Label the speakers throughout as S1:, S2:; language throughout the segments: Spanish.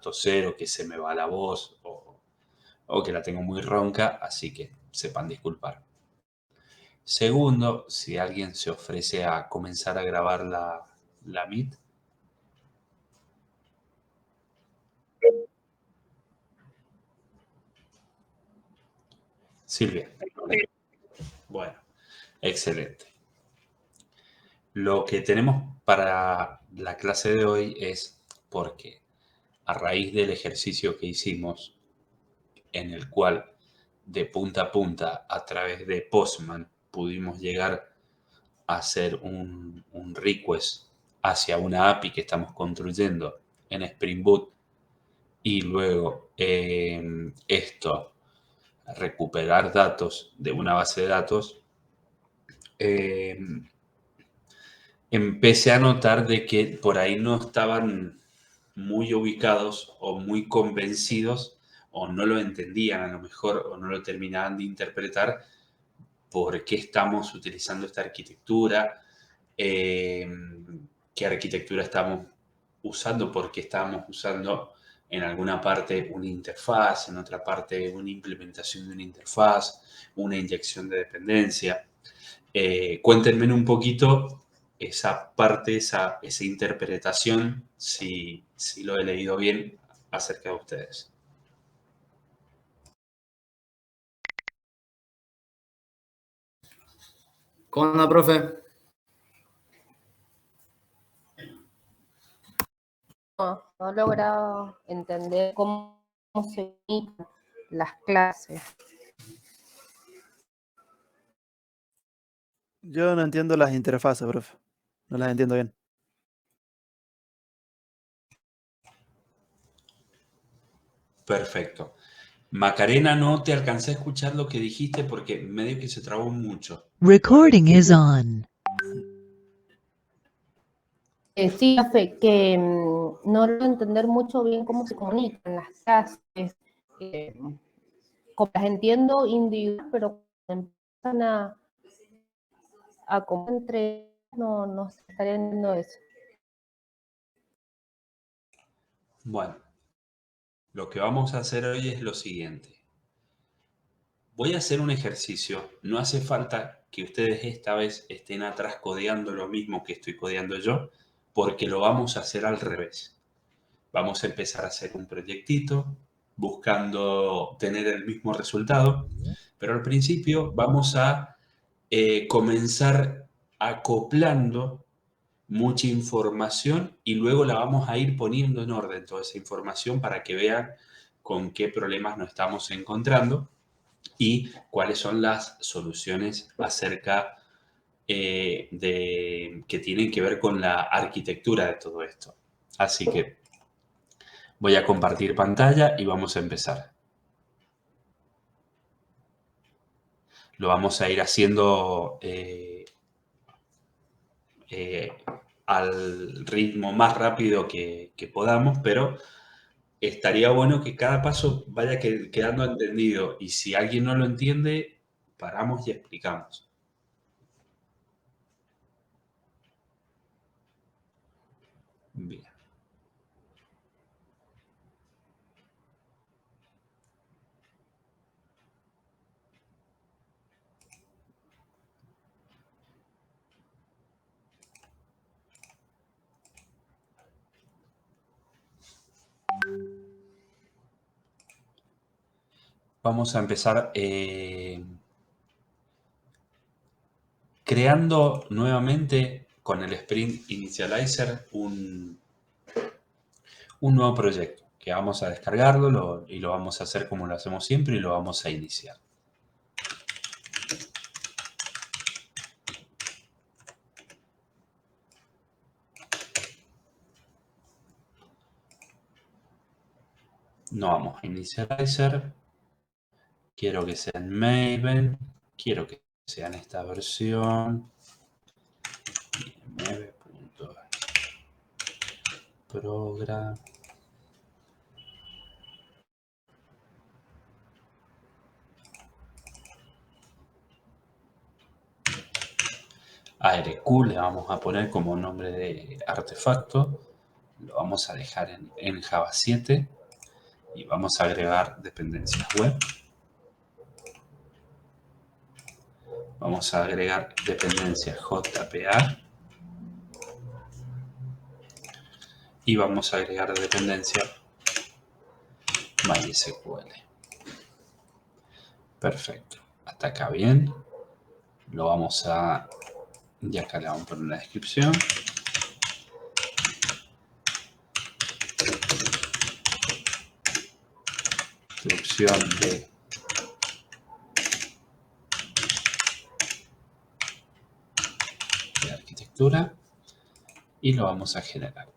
S1: toser o que se me va la voz o que la tengo muy ronca, así que sepan disculpar. Segundo, si alguien se ofrece a comenzar a grabar la Meet. Silvia. Bueno, excelente. Lo que tenemos para la clase de hoy es porque a raíz del ejercicio que hicimos, en el cual de punta a punta a través de Postman pudimos llegar a hacer un request hacia una API que estamos construyendo en Spring Boot y luego esto recuperar datos de una base de datos, empecé a notar de que por ahí no estaban muy ubicados o muy convencidos o no lo entendían a lo mejor o no lo terminaban de interpretar por qué estamos utilizando esta arquitectura, qué arquitectura estamos usando, por qué estamos usando en alguna parte una interfaz, en otra parte una implementación de una interfaz, una inyección de dependencia. Cuéntenme un poquito esa parte, esa interpretación, si lo he leído bien acerca de ustedes.
S2: ¿Cómo anda, profe?
S3: No he logrado entender cómo se unen las clases.
S4: Yo no entiendo las interfaces, profe. No las entiendo bien.
S1: Perfecto. Macarena, no te alcancé a escuchar lo que dijiste porque medio que se trabó mucho.
S5: Recording is on.
S3: Sí, profe, que no logro entender mucho bien cómo se comunican las clases. Como las entiendo individual, pero cuando empiezan a comer entre no se estaría entendiendo eso.
S1: Bueno, lo que vamos a hacer hoy es lo siguiente. Voy a hacer un ejercicio. No hace falta que ustedes esta vez estén atrás codeando lo mismo que estoy codeando yo, porque lo vamos a hacer al revés. Vamos a empezar a hacer un proyectito buscando tener el mismo resultado, pero al principio vamos a comenzar acoplando mucha información y luego la vamos a ir poniendo en orden toda esa información para que vean con qué problemas nos estamos encontrando y cuáles son las soluciones acerca que tienen que ver con la arquitectura de todo esto. Así que voy a compartir pantalla y vamos a empezar. Lo vamos a ir haciendo al ritmo más rápido que podamos, pero estaría bueno que cada paso vaya quedando entendido y si alguien no lo entiende, paramos y explicamos. Bien. Vamos a empezar creando nuevamente con el Sprint Initializer un nuevo proyecto que vamos a descargarlo y lo vamos a hacer como lo hacemos siempre y lo vamos a iniciar. No vamos a Initializer. Quiero que sea en Maven. Quiero que sea en esta versión. 9.program. ARQ le vamos a poner como nombre de artefacto. Lo vamos a dejar en Java 7. Y vamos a agregar dependencias web. Vamos a agregar dependencias JPA. Y vamos a agregar dependencia MySQL. Perfecto. Hasta acá bien. Lo vamos a... Y acá le vamos a poner una descripción. Descripción de arquitectura. Y lo vamos a generar.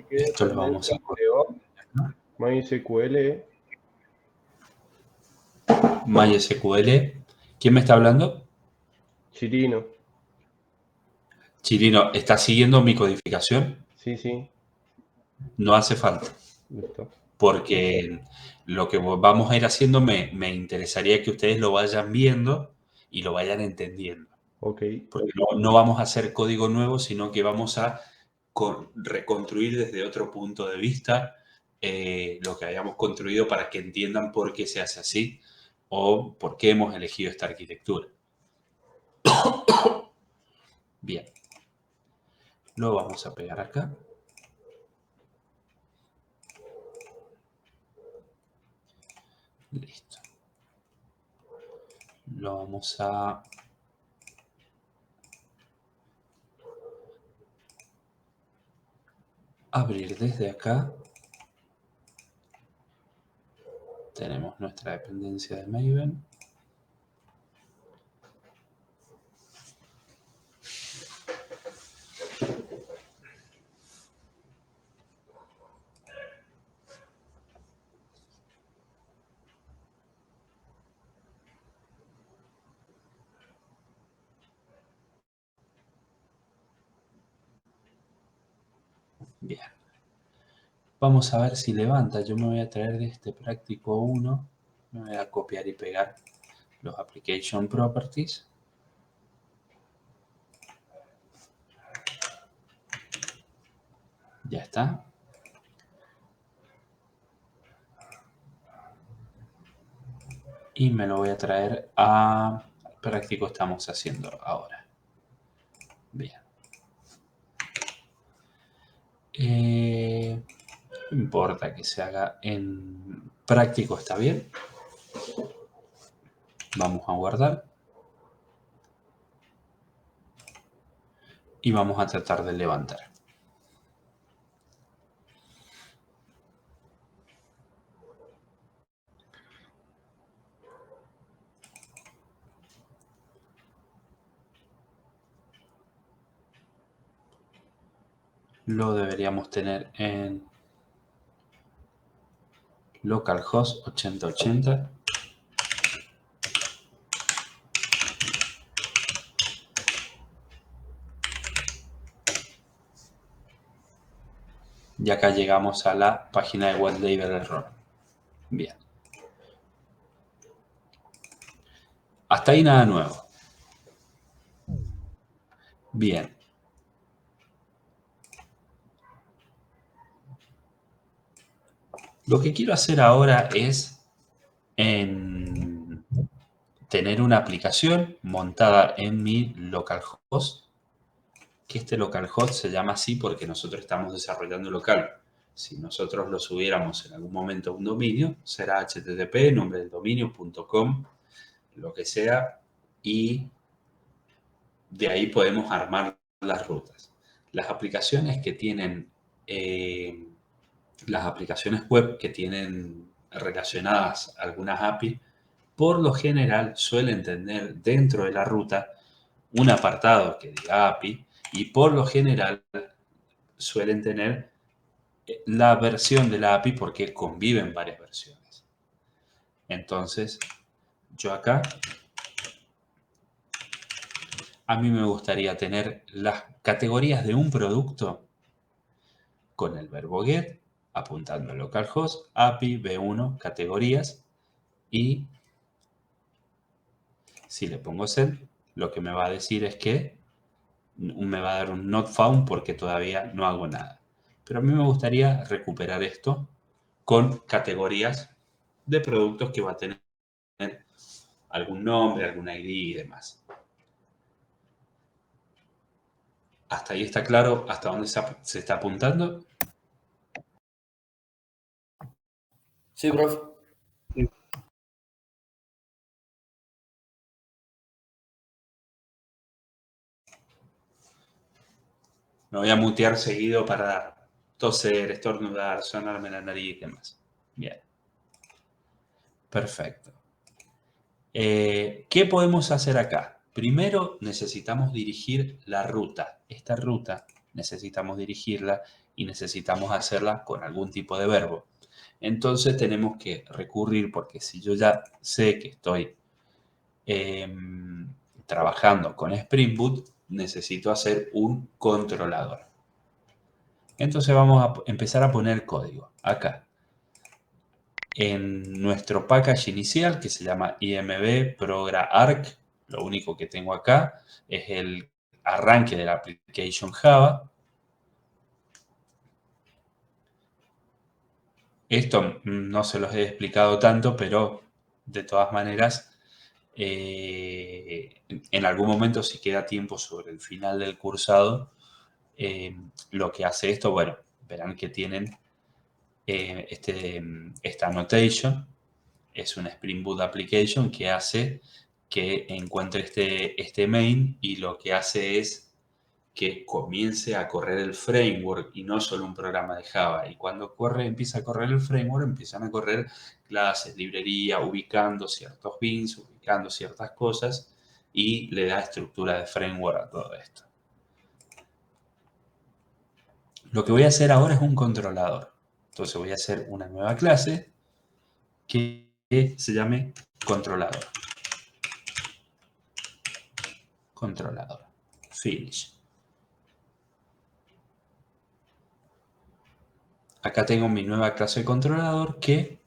S1: Esto lo vamos a
S6: MySQL.
S1: MySQL. ¿Quién me está hablando?
S6: Chirino.
S1: Chirino, ¿está siguiendo mi codificación?
S6: Sí, sí.
S1: No hace falta.
S6: Listo.
S1: Porque lo que vamos a ir haciendo me interesaría que ustedes lo vayan viendo y lo vayan entendiendo.
S6: Ok.
S1: Porque no vamos a hacer código nuevo, sino que vamos a reconstruir desde otro punto de vista lo que hayamos construido para que entiendan por qué se hace así o por qué hemos elegido esta arquitectura. Bien. Lo vamos a pegar acá. Listo. Lo vamos a abrir desde acá. Tenemos nuestra dependencia de Maven. Bien. Vamos a ver si levanta. Yo me voy a traer de este práctico 1. Me voy a copiar y pegar los Application Properties. Ya está. Y me lo voy a traer a práctico estamos haciendo ahora. Bien. No importa que se haga en práctico, está bien. Vamos a guardar. Y vamos a tratar de levantar. Lo deberíamos tener en localhost 8080. Y acá llegamos a la página de White Label Error. Bien. Hasta ahí nada nuevo. Bien. Lo que quiero hacer ahora es tener una aplicación montada en mi localhost, que este localhost se llama así porque nosotros estamos desarrollando local. Si nosotros lo subiéramos en algún momento a un dominio, será http, nombre del dominio, .com, lo que sea, y de ahí podemos armar las rutas. Las aplicaciones que tienen, las aplicaciones web que tienen relacionadas algunas API, por lo general suelen tener dentro de la ruta un apartado que diga API y por lo general suelen tener la versión de la API porque conviven varias versiones. Entonces, yo acá, a mí me gustaría tener las categorías de un producto con el verbo get, apuntando a localhost, API, B1, categorías, y si le pongo send, lo que me va a decir es que me va a dar un not found porque todavía no hago nada. Pero a mí me gustaría recuperar esto con categorías de productos que va a tener algún nombre, algún ID y demás. ¿Hasta ahí está claro hasta dónde se está apuntando?
S2: Sí, profe.
S1: Me voy a mutear seguido para toser, estornudar, sonarme la nariz y demás. Bien. Perfecto. ¿Qué podemos hacer acá? Primero necesitamos dirigir la ruta. Esta ruta necesitamos dirigirla y necesitamos hacerla con algún tipo de verbo. Entonces tenemos que recurrir, porque si yo ya sé que estoy trabajando con Spring Boot, necesito hacer un controlador. Entonces vamos a empezar a poner código acá. En nuestro package inicial, que se llama IMB Progra Arc, lo único que tengo acá es el arranque de la application Java. Esto no se los he explicado tanto, pero de todas maneras, en algún momento, si queda tiempo sobre el final del cursado, lo que hace esto, bueno, verán que tienen esta annotation. Es una Spring Boot application que hace que encuentre este main y lo que hace es que comience a correr el framework y no solo un programa de Java. Y cuando empieza a correr el framework, empiezan a correr clases, librería, ubicando ciertos bins, ubicando ciertas cosas y le da estructura de framework a todo esto. Lo que voy a hacer ahora es un controlador. Entonces voy a hacer una nueva clase que se llame controlador. Controlador. Finish. Acá tengo mi nueva clase de controlador que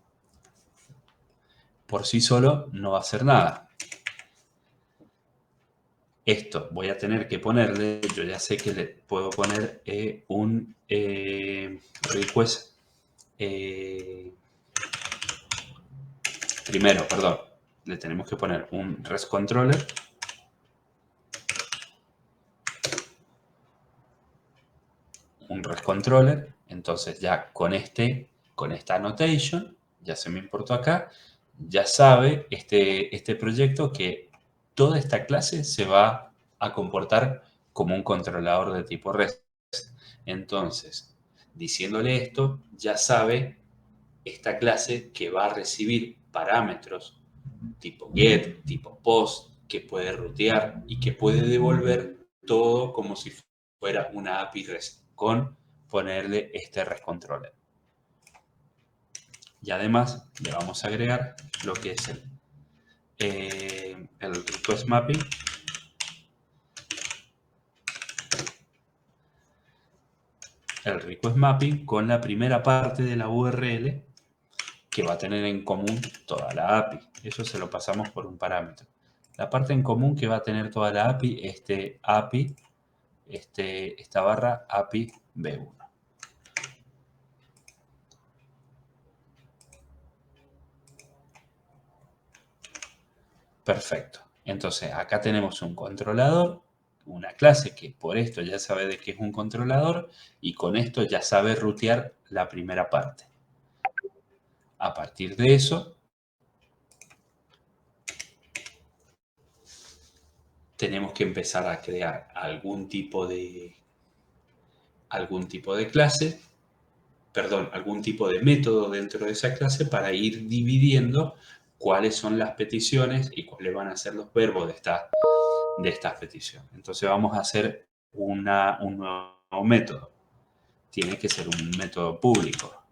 S1: por sí solo no va a hacer nada. Esto voy a tener que ponerle, yo ya sé que le puedo poner un request. Primero, perdón, le tenemos que poner un REST controller. Un REST controller. Entonces ya con esta annotation, ya se me importó acá, ya sabe este proyecto que toda esta clase se va a comportar como un controlador de tipo REST. Entonces, diciéndole esto, ya sabe esta clase que va a recibir parámetros tipo get, tipo post, que puede rutear y que puede devolver todo como si fuera una API REST con ponerle este REST controller. Y además le vamos a agregar lo que es el request mapping. El request mapping con la primera parte de la URL que va a tener en común toda la API. Eso se lo pasamos por un parámetro. La parte en común que va a tener toda la API, esta barra API B1. Perfecto. Entonces, acá tenemos un controlador, una clase que por esto ya sabe de qué es un controlador y con esto ya sabe rutear la primera parte. A partir de eso, tenemos que empezar a crear algún tipo de clase, perdón, algún tipo de método dentro de esa clase para ir dividiendo cuáles son las peticiones y cuáles van a ser los verbos de estas peticiones. Entonces vamos a hacer un nuevo método. Tiene que ser un método público.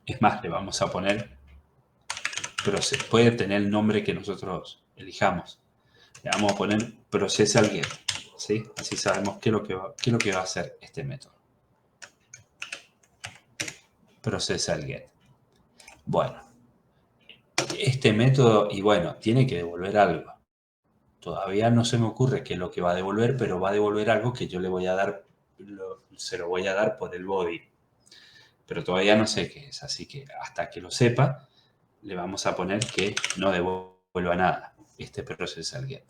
S1: Es más, le vamos a poner, pero se puede tener el nombre que nosotros elijamos. Le vamos a poner processal get, ¿sí? Así sabemos qué es lo que va a hacer este método. Processal get. Bueno, este método, y bueno, tiene que devolver algo. Todavía no se me ocurre qué es lo que va a devolver, pero va a devolver algo que yo le voy a dar, se lo voy a dar por el body. Pero todavía no sé qué es, así que hasta que lo sepa, le vamos a poner que no devuelva nada, este processal get.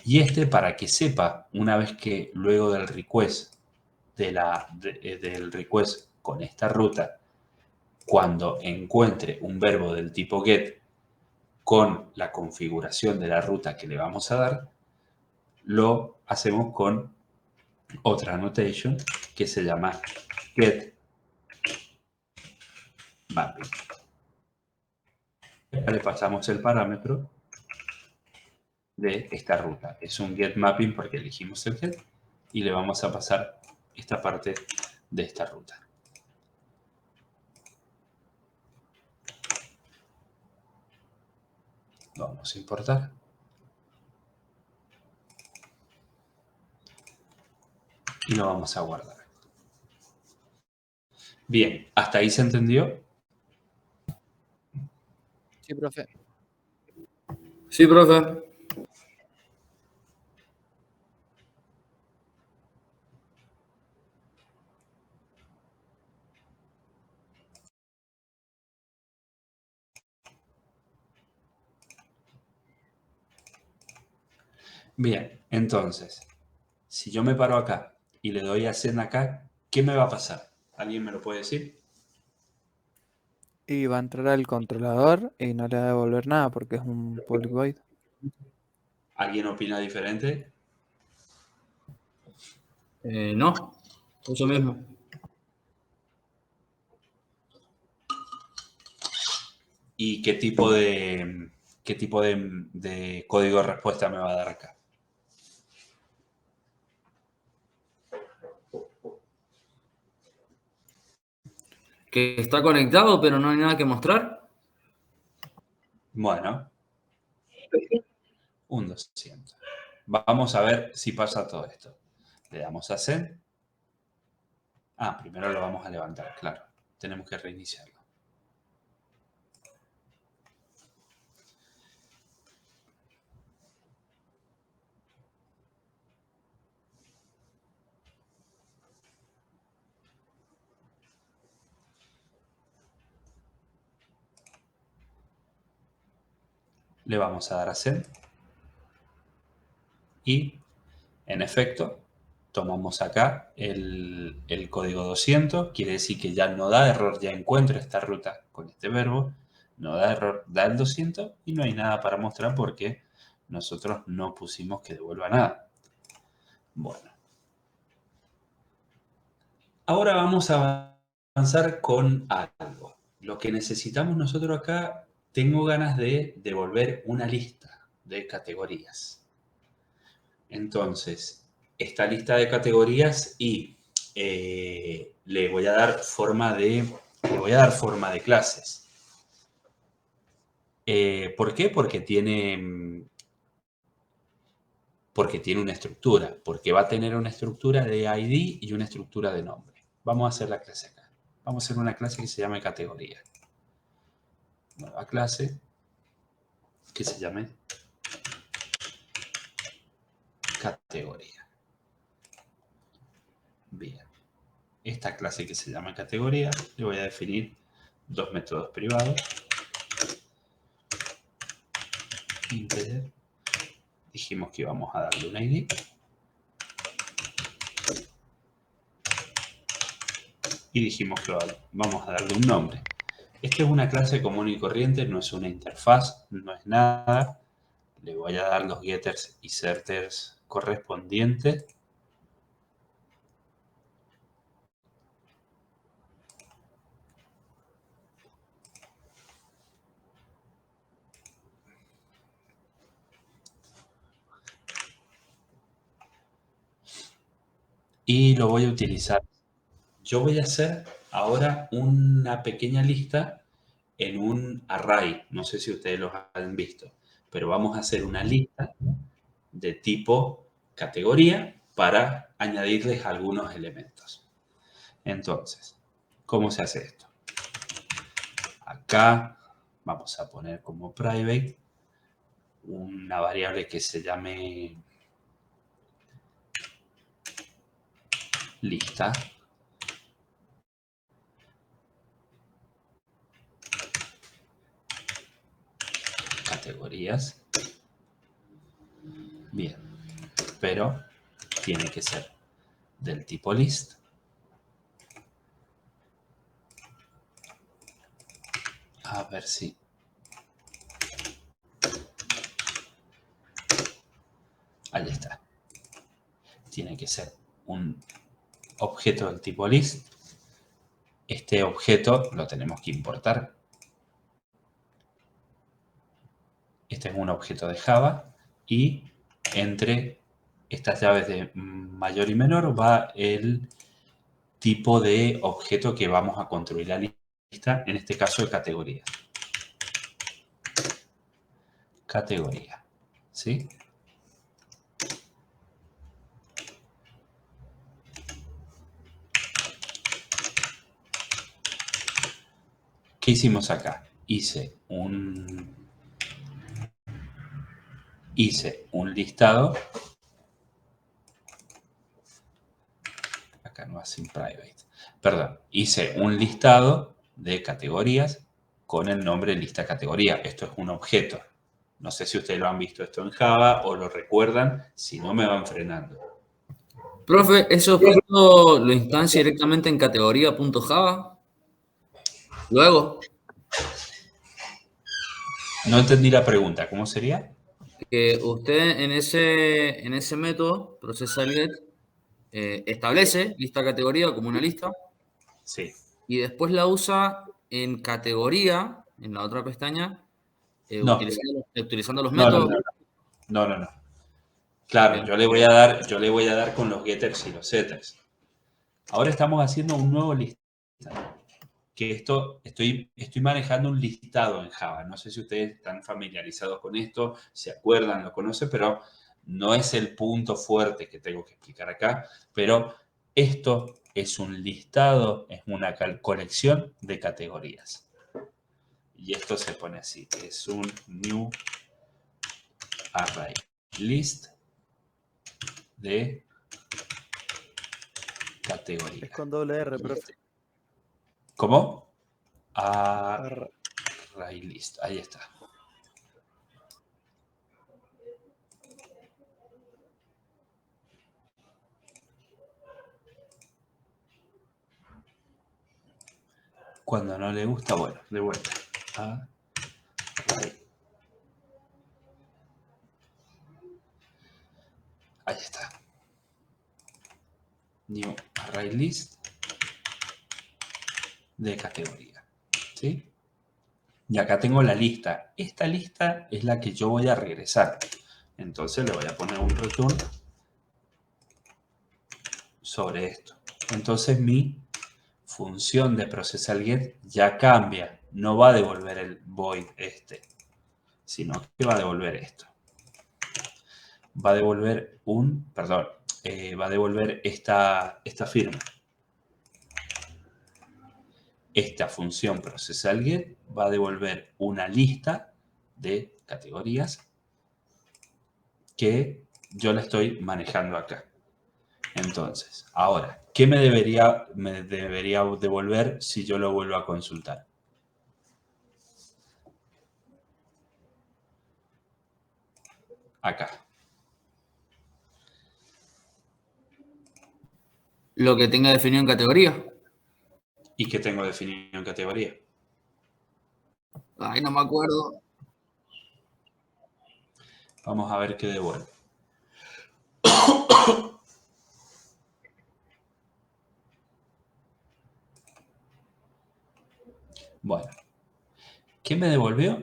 S1: Y este, para que sepa, una vez que luego del request, del request con esta ruta, cuando encuentre un verbo del tipo get con la configuración de la ruta que le vamos a dar, lo hacemos con otra annotation que se llama get mapping. Acá le pasamos el parámetro de esta ruta. Es un get mapping porque elegimos el get y le vamos a pasar esta parte de esta ruta. Lo vamos a importar. Y lo vamos a guardar. Bien, ¿hasta ahí se entendió?
S4: Sí, profe.
S2: Sí, profe.
S1: Bien, entonces, si yo me paro acá y le doy a send acá, ¿qué me va a pasar? ¿Alguien me lo puede decir?
S4: Y va a entrar al controlador y no le va a devolver nada porque es un public void.
S1: ¿Alguien opina diferente?
S2: No, eso mismo.
S1: ¿Y qué tipo de código de respuesta me va a dar acá?
S2: Que está conectado, pero no hay nada que mostrar.
S1: Bueno, un 200. Vamos a ver si pasa todo esto. Le damos a send. Ah, primero lo vamos a levantar, claro. Tenemos que reiniciarlo. Le vamos a dar a send. Y, en efecto, tomamos acá el código 200. Quiere decir que ya no da error, ya encuentro esta ruta con este verbo. No da error, da el 200 y no hay nada para mostrar porque nosotros no pusimos que devuelva nada. Bueno. Ahora vamos a avanzar con algo. Lo que necesitamos nosotros acá, tengo ganas de devolver una lista de categorías. Entonces, esta lista de categorías y le voy a dar forma de clases. ¿Por qué? Porque tiene una estructura, porque va a tener una estructura de ID y una estructura de nombre. Vamos a hacer la clase acá. Vamos a hacer una clase que se llame categoría. Nueva clase que se llame categoría. Bien. Esta clase que se llama categoría, le voy a definir dos métodos privados. Integer. Dijimos que íbamos a darle un ID. Y dijimos que vamos a darle un nombre. Esta es una clase común y corriente, no es una interfaz, no es nada. Le voy a dar los getters y setters correspondientes. Y lo voy a utilizar yo voy a hacer ahora una pequeña lista en un array. No sé si ustedes los han visto, pero vamos a hacer una lista de tipo categoría para añadirles algunos elementos. Entonces, ¿cómo se hace esto? Acá vamos a poner como private una variable que se llame lista. Categorías. Bien, pero tiene que ser del tipo list. A ver si... Ahí está. Tiene que ser un objeto del tipo list. Este objeto lo tenemos que importar. Este es un objeto de Java y entre estas llaves de mayor y menor va el tipo de objeto que vamos a construir la lista, en este caso de categoría. Categoría, ¿sí? ¿Qué hicimos acá? Hice un listado. Acá no va sin private. Perdón, hice un listado de categorías con el nombre lista categoría. Esto es un objeto. No sé si ustedes lo han visto esto en Java o lo recuerdan. Si no, me van frenando.
S2: Profe, ¿ese objeto lo instancia directamente en categoría.java? Luego,
S1: No entendí la pregunta. ¿Cómo sería?
S2: que usted en ese método, processAllGet, establece lista categoría como una lista
S1: Sí.
S2: y después la usa en categoría, en la otra pestaña,
S1: No.
S2: utilizando los
S1: No, no,
S2: métodos.
S1: no. No, no, no. Claro,
S2: Bien.
S1: yo le voy a dar con los getters y los setters. Ahora estamos haciendo un nuevo listado. Que estoy manejando un listado en Java. No sé si ustedes están familiarizados con esto, se acuerdan, lo conocen, pero no es el punto fuerte que tengo que explicar acá. Pero esto es un listado, es una colección de categorías. Y esto se pone así, es un new array list de categoría.
S4: Es con doble R, profe.
S1: ¿Cómo? Array list, ahí está. Cuando no le gusta, bueno, de vuelta. Ahí está. New array list de categoría. ¿Sí? Y acá tengo la lista. Esta lista es la que yo voy a regresar. Entonces le voy a poner un return sobre esto. Entonces mi función de processAllGet ya cambia. No va a devolver el void este, sino que va a devolver esto. Va a devolver va a devolver esta firma. Esta función processAllGet va a devolver una lista de categorías que yo la estoy manejando acá. Entonces, ahora, ¿qué me debería devolver si yo lo vuelvo a consultar? Acá.
S2: Lo que tenga definido en categoría.
S1: ¿Y qué tengo definido en categoría?
S2: Ay, no me acuerdo.
S1: Vamos a ver qué devuelve. Bueno, ¿qué me devolvió?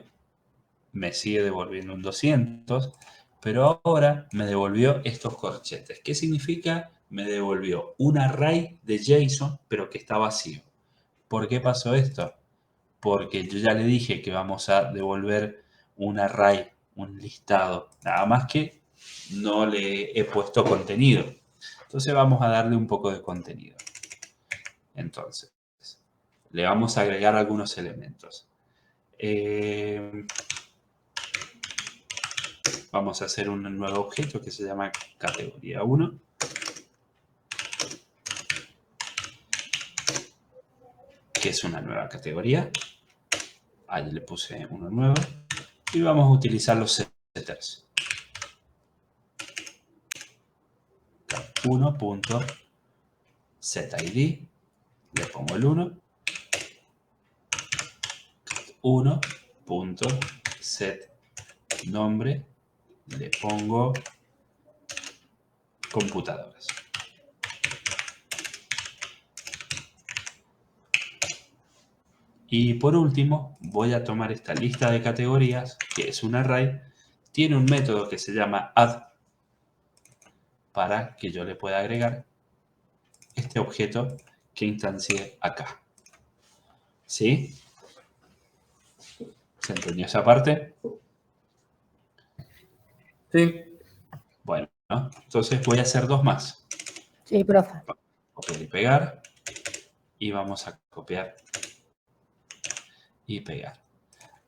S1: Me sigue devolviendo un 200, pero ahora me devolvió estos corchetes. ¿Qué significa? me devolvió un array de JSON, pero que está vacío. ¿Por qué pasó esto? Porque yo ya le dije que vamos a devolver un array, un listado, nada más que no le he puesto contenido. Entonces vamos a darle un poco de contenido. Entonces, le vamos a agregar algunos elementos. Vamos a hacer un nuevo objeto que se llama categoría 1. Que es una nueva categoría. Ahí le puse uno nuevo. Y vamos a utilizar los setters. cat1.setID. Le pongo el 1. cat1.setNombre. Le pongo computadoras. Y por último, voy a tomar esta lista de categorías, que es un array. Tiene un método que se llama add, para que yo le pueda agregar este objeto que instancié acá. ¿Sí? ¿Se entendió esa parte?
S2: Sí.
S1: Bueno, ¿no? Entonces voy a hacer dos más.
S3: Sí, profe.
S1: Copiar y pegar. Y vamos a copiar y pegar.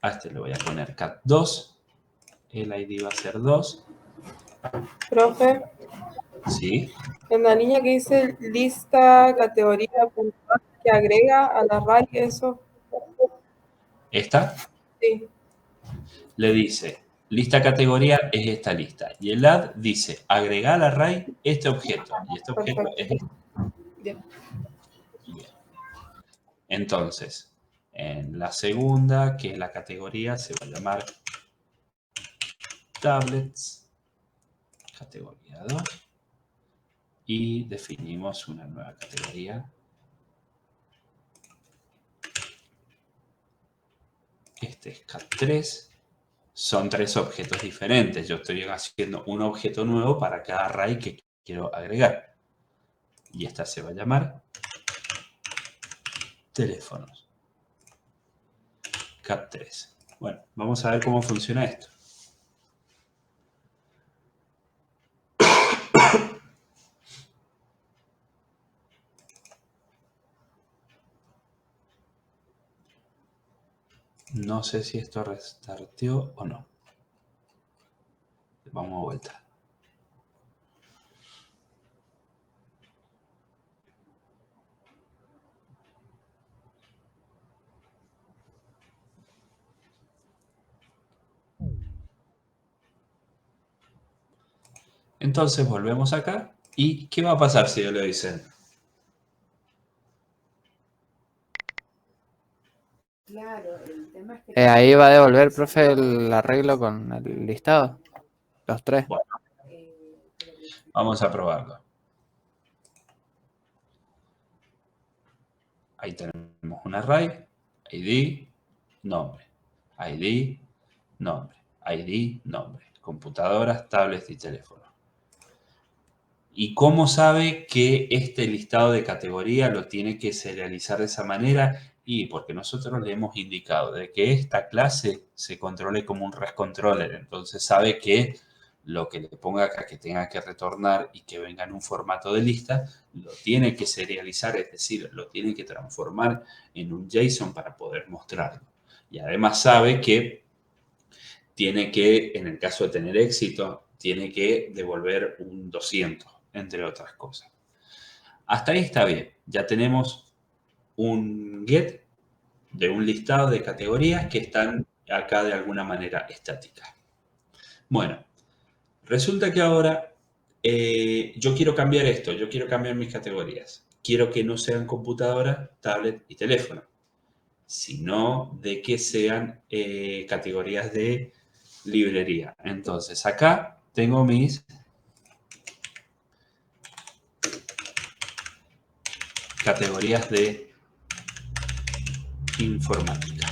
S1: A este le voy a poner cat2. El ID va a ser 2.
S7: Profe,
S1: ¿Sí?
S7: en la línea que dice lista categoría puntual que agrega al array, eso,
S1: Esta
S7: sí,
S1: le dice, lista categoría es esta lista. Y el add dice, agregar al array este objeto. Y este objeto
S7: perfecto.
S1: es este.
S7: Bien.
S1: Bien. Entonces, en la segunda, que es la categoría, se va a llamar tablets, categoría 2. Y definimos una nueva categoría. Este es cat3. Son 3 objetos diferentes. Yo estoy haciendo un objeto nuevo para cada array que quiero agregar. Y esta se va a llamar teléfonos. cat3. Bueno, vamos a ver cómo funciona esto. No sé si esto restarteó o no. Vamos a vuelta. Entonces volvemos acá. ¿Y qué va a pasar si yo le doy send?
S4: Ahí va a devolver, profe, el arreglo con el listado. Los 3.
S1: Bueno, vamos a probarlo. Ahí tenemos un array, ID, nombre, ID, nombre, ID, nombre, computadoras, tablets y teléfono. ¿Y cómo sabe que este listado de categoría lo tiene que serializar de esa manera? Y porque nosotros le hemos indicado de que esta clase se controle como un REST controller. Entonces sabe que lo que le ponga acá que tenga que retornar y que venga en un formato de lista, lo tiene que serializar, es decir, lo tiene que transformar en un JSON para poder mostrarlo. Y además sabe que tiene que, en el caso de tener éxito, tiene que devolver un 200, entre otras cosas. Hasta ahí está bien. Ya tenemos un get de un listado de categorías que están acá de alguna manera estáticas. Bueno, resulta que ahora yo quiero cambiar esto. Yo quiero cambiar mis categorías. Quiero que no sean computadora, tablet y teléfono, sino de que sean categorías de librería. Entonces, acá tengo mis categorías de informática.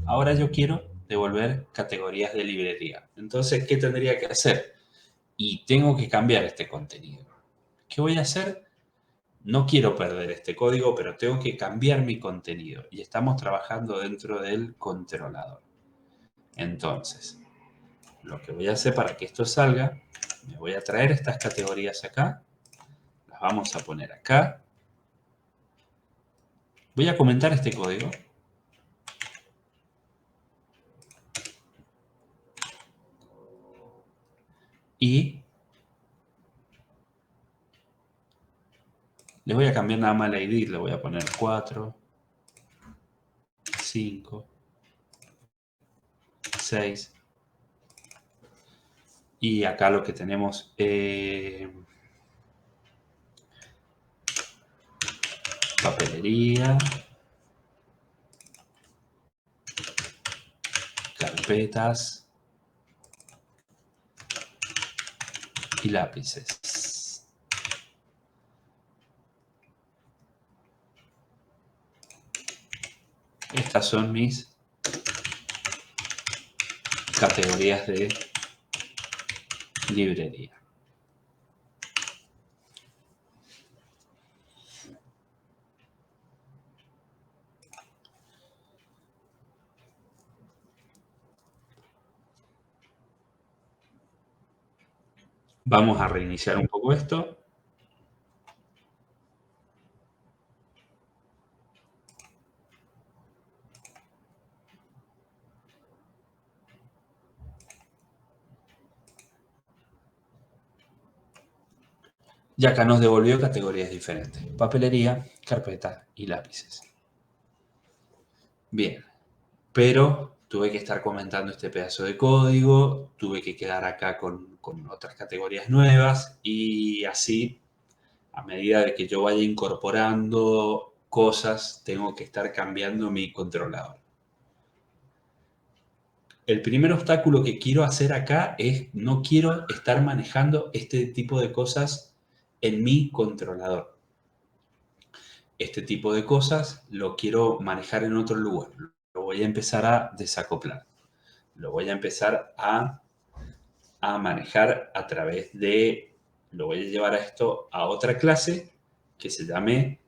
S1: Ahora yo quiero devolver categorías de librería. Entonces, ¿qué tendría que hacer? Y tengo que cambiar este contenido. ¿Qué voy a hacer? no quiero perder este código, pero tengo que cambiar mi contenido. Y estamos trabajando dentro del controlador. Entonces, lo que voy a hacer para que esto salga, me voy a traer estas categorías acá. Las vamos a poner acá. Voy a comentar este código. Y le voy a cambiar nada más la ID. Le voy a poner 4, 5, 6. Y acá lo que tenemos, papelería, carpetas y lápices. Estas son mis categorías de librería. Vamos a reiniciar un poco esto. Y acá nos devolvió categorías diferentes. Papelería, carpeta y lápices. Bien. Pero tuve que estar comentando este pedazo de código. Tuve que quedar acá con otras categorías nuevas. Y así, a medida de que yo vaya incorporando cosas, tengo que estar cambiando mi controlador. El primer obstáculo que quiero hacer acá es no quiero estar manejando este tipo de cosas en mi controlador. Este tipo de cosas lo quiero manejar en otro lugar. Lo voy a empezar a desacoplar. Lo voy a empezar a manejar a través de... Lo voy a llevar a esto a otra clase que se llame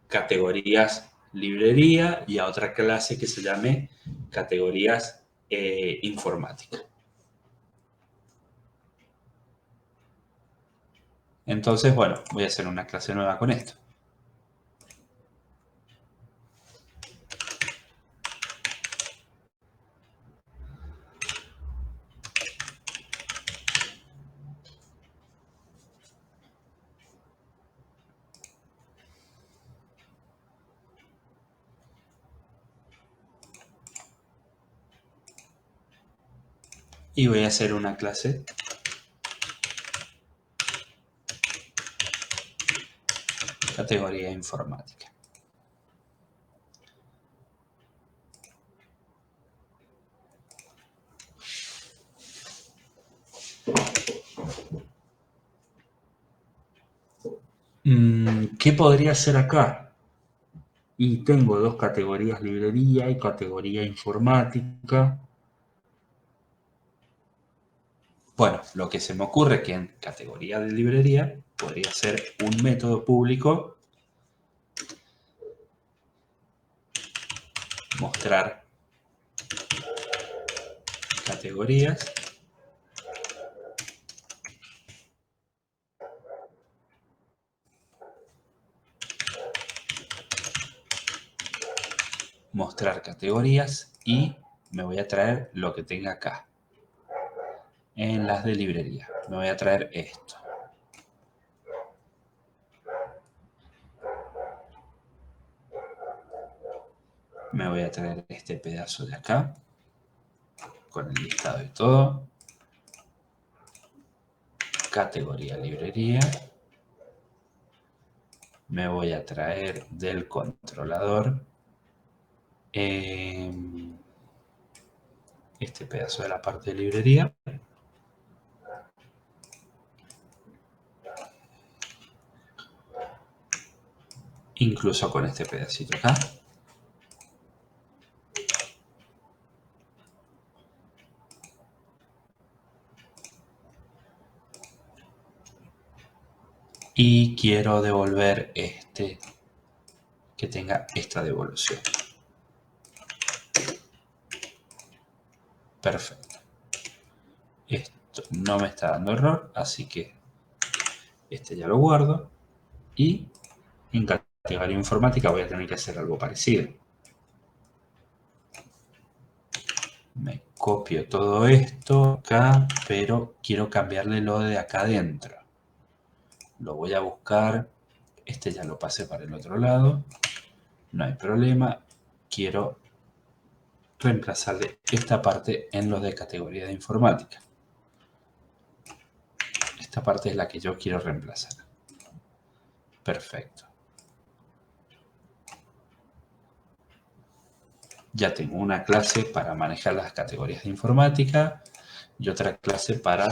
S1: categorías librería y a otra clase que se llame categorías informática. Entonces, bueno, voy a hacer una clase nueva con esto. Y voy a hacer una clase categoría informática. ¿Qué podría hacer acá? Y tengo dos categorías, librería y categoría informática. Bueno, lo que se me ocurre es que en categoría de librería podría ser un método público mostrar categorías y me voy a traer lo que tenga acá. En las de librería me voy a traer esto. Me voy a traer este pedazo de acá con el listado y todo. Categoría librería. Me voy a traer del controlador este pedazo de la parte de librería. Incluso con este pedacito acá. Y quiero devolver este, que tenga esta devolución. Perfecto. Esto no me está dando error, así que este ya lo guardo. Y en categoría informática voy a tener que hacer algo parecido. Me copio todo esto acá, pero quiero cambiarle lo de acá adentro. Lo voy a buscar. Este ya lo pasé para el otro lado. No hay problema. Quiero reemplazarle esta parte en los de categoría de informática. Esta parte es la que yo quiero reemplazar. Perfecto. Ya tengo una clase para manejar las categorías de informática y otra clase para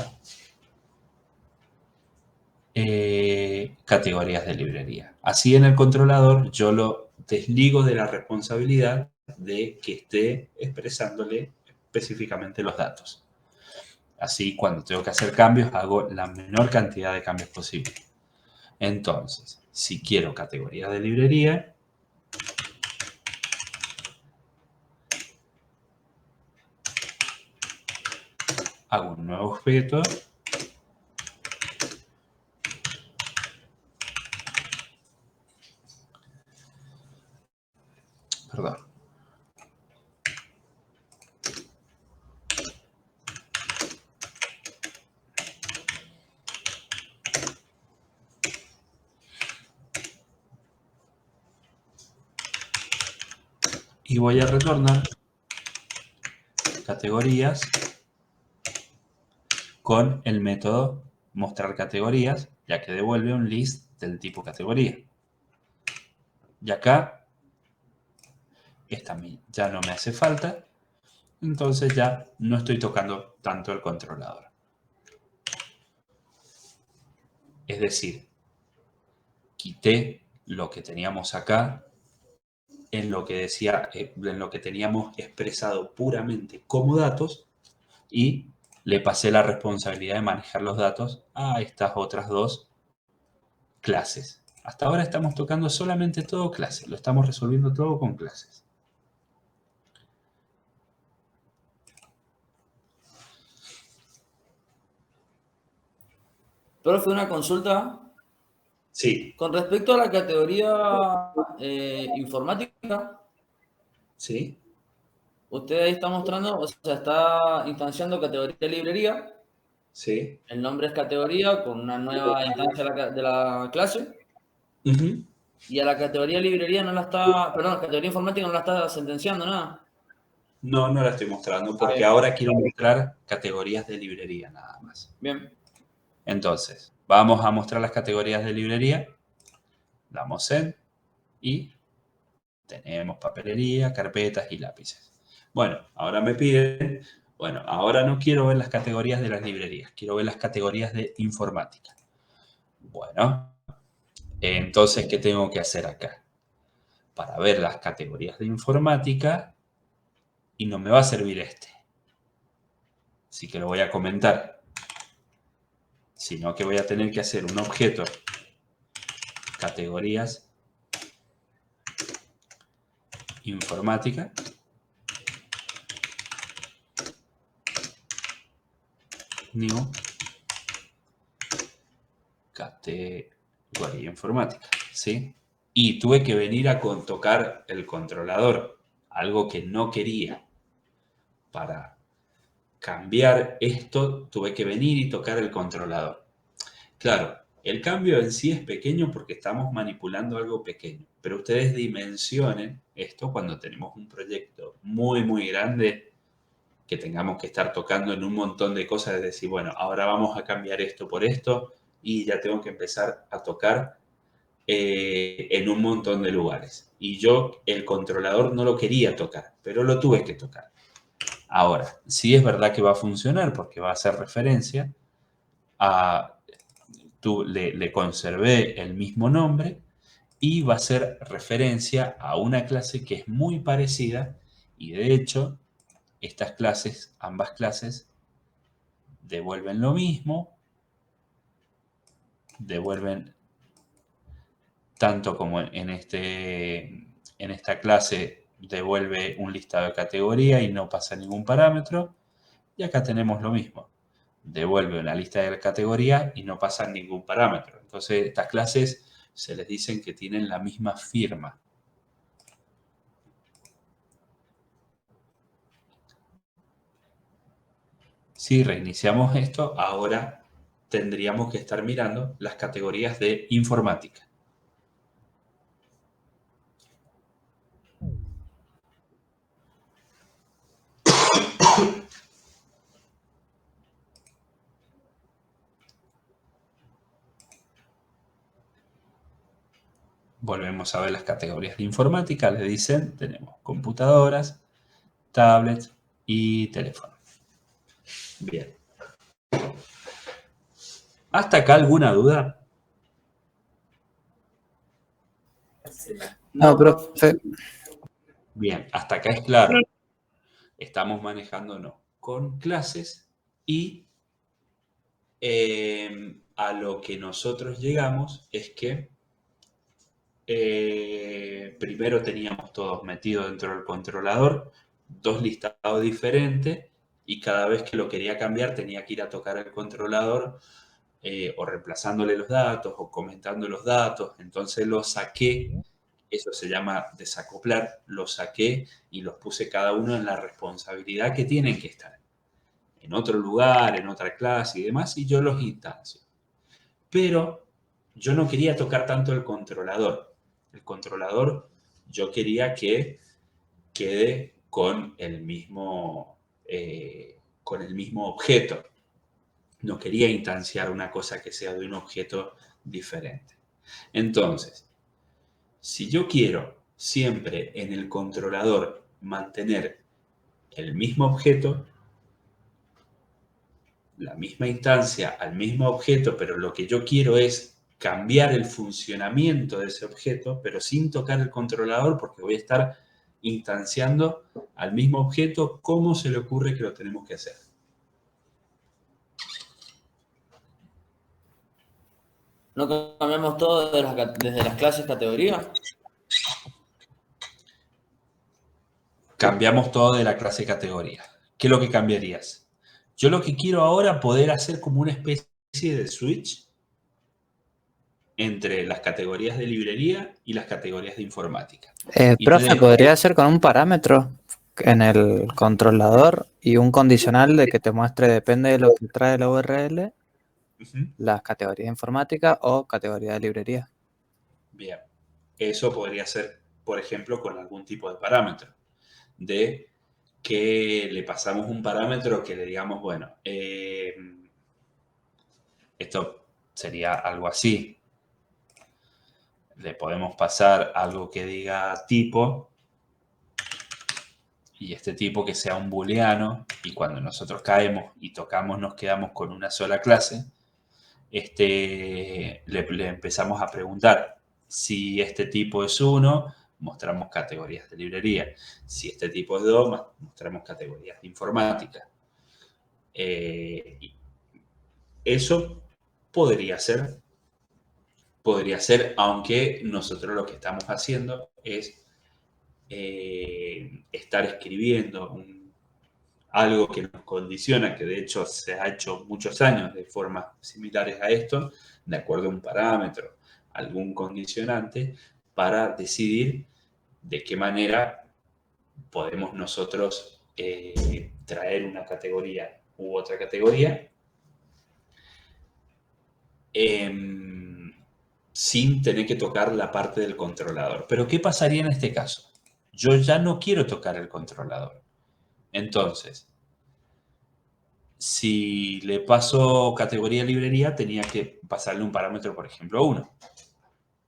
S1: categorías de librería. Así en el controlador yo lo desligo de la responsabilidad de que esté expresándole específicamente los datos. Así cuando tengo que hacer cambios hago la menor cantidad de cambios posible. Entonces, si quiero categorías de librería, hago un nuevo objeto. Perdón. Y voy a retornar categorías con el método mostrar categorías, ya que devuelve un list del tipo categoría. Y acá, esta ya no me hace falta, entonces ya no estoy tocando tanto el controlador. Es decir, quité lo que teníamos acá en lo que decía, en lo que teníamos expresado puramente como datos y le pasé la responsabilidad de manejar los datos a estas otras dos clases. Hasta ahora estamos tocando solamente todo clases, lo estamos resolviendo todo con clases.
S2: Profe, una consulta.
S1: Sí.
S2: Con respecto a la categoría informática,
S1: ¿Sí?
S2: usted ahí está mostrando, o sea, está instanciando categoría de librería.
S1: Sí.
S2: El nombre es categoría con una nueva instancia de la clase.
S1: Uh-huh.
S2: Y a la categoría librería no la está, perdón, categoría informática no la está sentenciando nada.
S1: No, no la estoy mostrando porque
S2: Bien.
S1: ahora quiero mostrar categorías de librería nada más.
S2: Bien.
S1: Entonces, vamos a mostrar las categorías de librería. Damos en y tenemos papelería, carpetas y lápices. Bueno, ahora me piden, bueno, ahora no quiero ver las categorías de las librerías, quiero ver las categorías de informática. Bueno, entonces, ¿qué tengo que hacer acá? Para ver las categorías de informática, y no me va a servir este. Así que lo voy a comentar. Sino que voy a tener que hacer un objeto categorías informática new categoría informática, ¿sí? Y tuve que venir a tocar el controlador, algo que no quería. Para cambiar esto tuve que venir y tocar el controlador. Claro, el cambio en sí es pequeño porque estamos manipulando algo pequeño, pero ustedes dimensionen esto cuando tenemos un proyecto muy, muy grande que tengamos que estar tocando en un montón de cosas, es decir, bueno, ahora vamos a cambiar esto por esto y ya tengo que empezar a tocar en un montón de lugares. Y yo el controlador no lo quería tocar, pero lo tuve que tocar. Ahora, sí es verdad que va a funcionar porque va a hacer referencia a... le conservé el mismo nombre y va a hacer referencia a una clase que es muy parecida y de hecho estas clases, ambas clases, devuelven lo mismo, devuelven tanto como en esta clase devuelve un listado de categoría y no pasa ningún parámetro. Y acá tenemos lo mismo. Devuelve una lista de categoría y no pasa ningún parámetro. Entonces, estas clases se les dicen que tienen la misma firma. Si reiniciamos esto, ahora tendríamos que estar mirando las categorías de informática. Volvemos a ver las categorías de informática. Le dicen, tenemos computadoras, tablets y teléfono. Bien. ¿Hasta acá alguna duda?
S4: No, profe.
S1: Bien, hasta acá es claro. Estamos manejándonos con clases y a lo que nosotros llegamos es que primero teníamos todos metidos dentro del controlador, dos listados diferentes, y cada vez que lo quería cambiar tenía que ir a tocar el controlador o reemplazándole los datos o comentando los datos. Entonces lo saqué, eso se llama desacoplar, lo saqué y los puse cada uno en la responsabilidad que tienen que estar. En otro lugar, en otra clase y demás, y yo los instancio. Pero yo no quería tocar tanto el controlador. El controlador yo quería que quede con el mismo objeto. No quería instanciar una cosa que sea de un objeto diferente. Entonces, si yo quiero siempre en el controlador mantener el mismo objeto, la misma instancia al mismo objeto, pero lo que yo quiero es cambiar el funcionamiento de ese objeto, pero sin tocar el controlador, porque voy a estar instanciando al mismo objeto, ¿cómo se le ocurre que lo tenemos que hacer?
S2: ¿No cambiamos todo desde las clases categoría?
S1: Cambiamos todo de la clase categoría. ¿Qué es lo que cambiarías? Yo lo que quiero ahora poder hacer como una especie de switch entre las categorías de librería y las categorías de informática. Y te
S4: Profe,
S1: dejo
S4: podría ser con un parámetro en el controlador y un condicional de que te muestre, depende de lo que trae la URL, las categorías de informática o categoría de librería.
S1: Bien, eso podría ser, por ejemplo, con algún tipo de parámetro, de que le pasamos un parámetro que le digamos, bueno, esto sería algo así. Le podemos pasar algo que diga tipo, y este tipo que sea un booleano, y cuando nosotros caemos y tocamos nos quedamos con una sola clase, le empezamos a preguntar si este tipo es 1, mostramos categorías de librería. Si este tipo es 2, mostramos categorías de informática. Eso podría ser, aunque nosotros lo que estamos haciendo es estar escribiendo algo que nos condiciona, que de hecho se ha hecho muchos años de formas similares a esto, de acuerdo a un parámetro, algún condicionante, para decidir de qué manera podemos nosotros traer una categoría u otra categoría sin tener que tocar la parte del controlador. Pero ¿qué pasaría en este caso? Yo ya no quiero tocar el controlador. Entonces, si le paso categoría librería, tenía que pasarle un parámetro, por ejemplo, 1.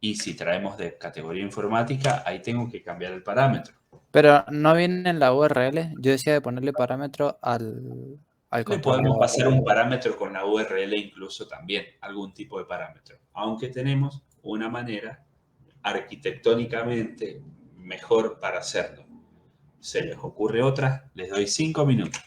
S1: Y si traemos de categoría informática, ahí tengo que cambiar el parámetro.
S4: Pero no viene en la URL. Yo decía de ponerle parámetro al
S1: Le podemos
S4: controlador.
S1: pasar un parámetro con la URL incluso también, algún tipo de parámetro. Aunque tenemos una manera arquitectónicamente mejor para hacerlo. ¿Se les ocurre otra? Les doy 5 minutos.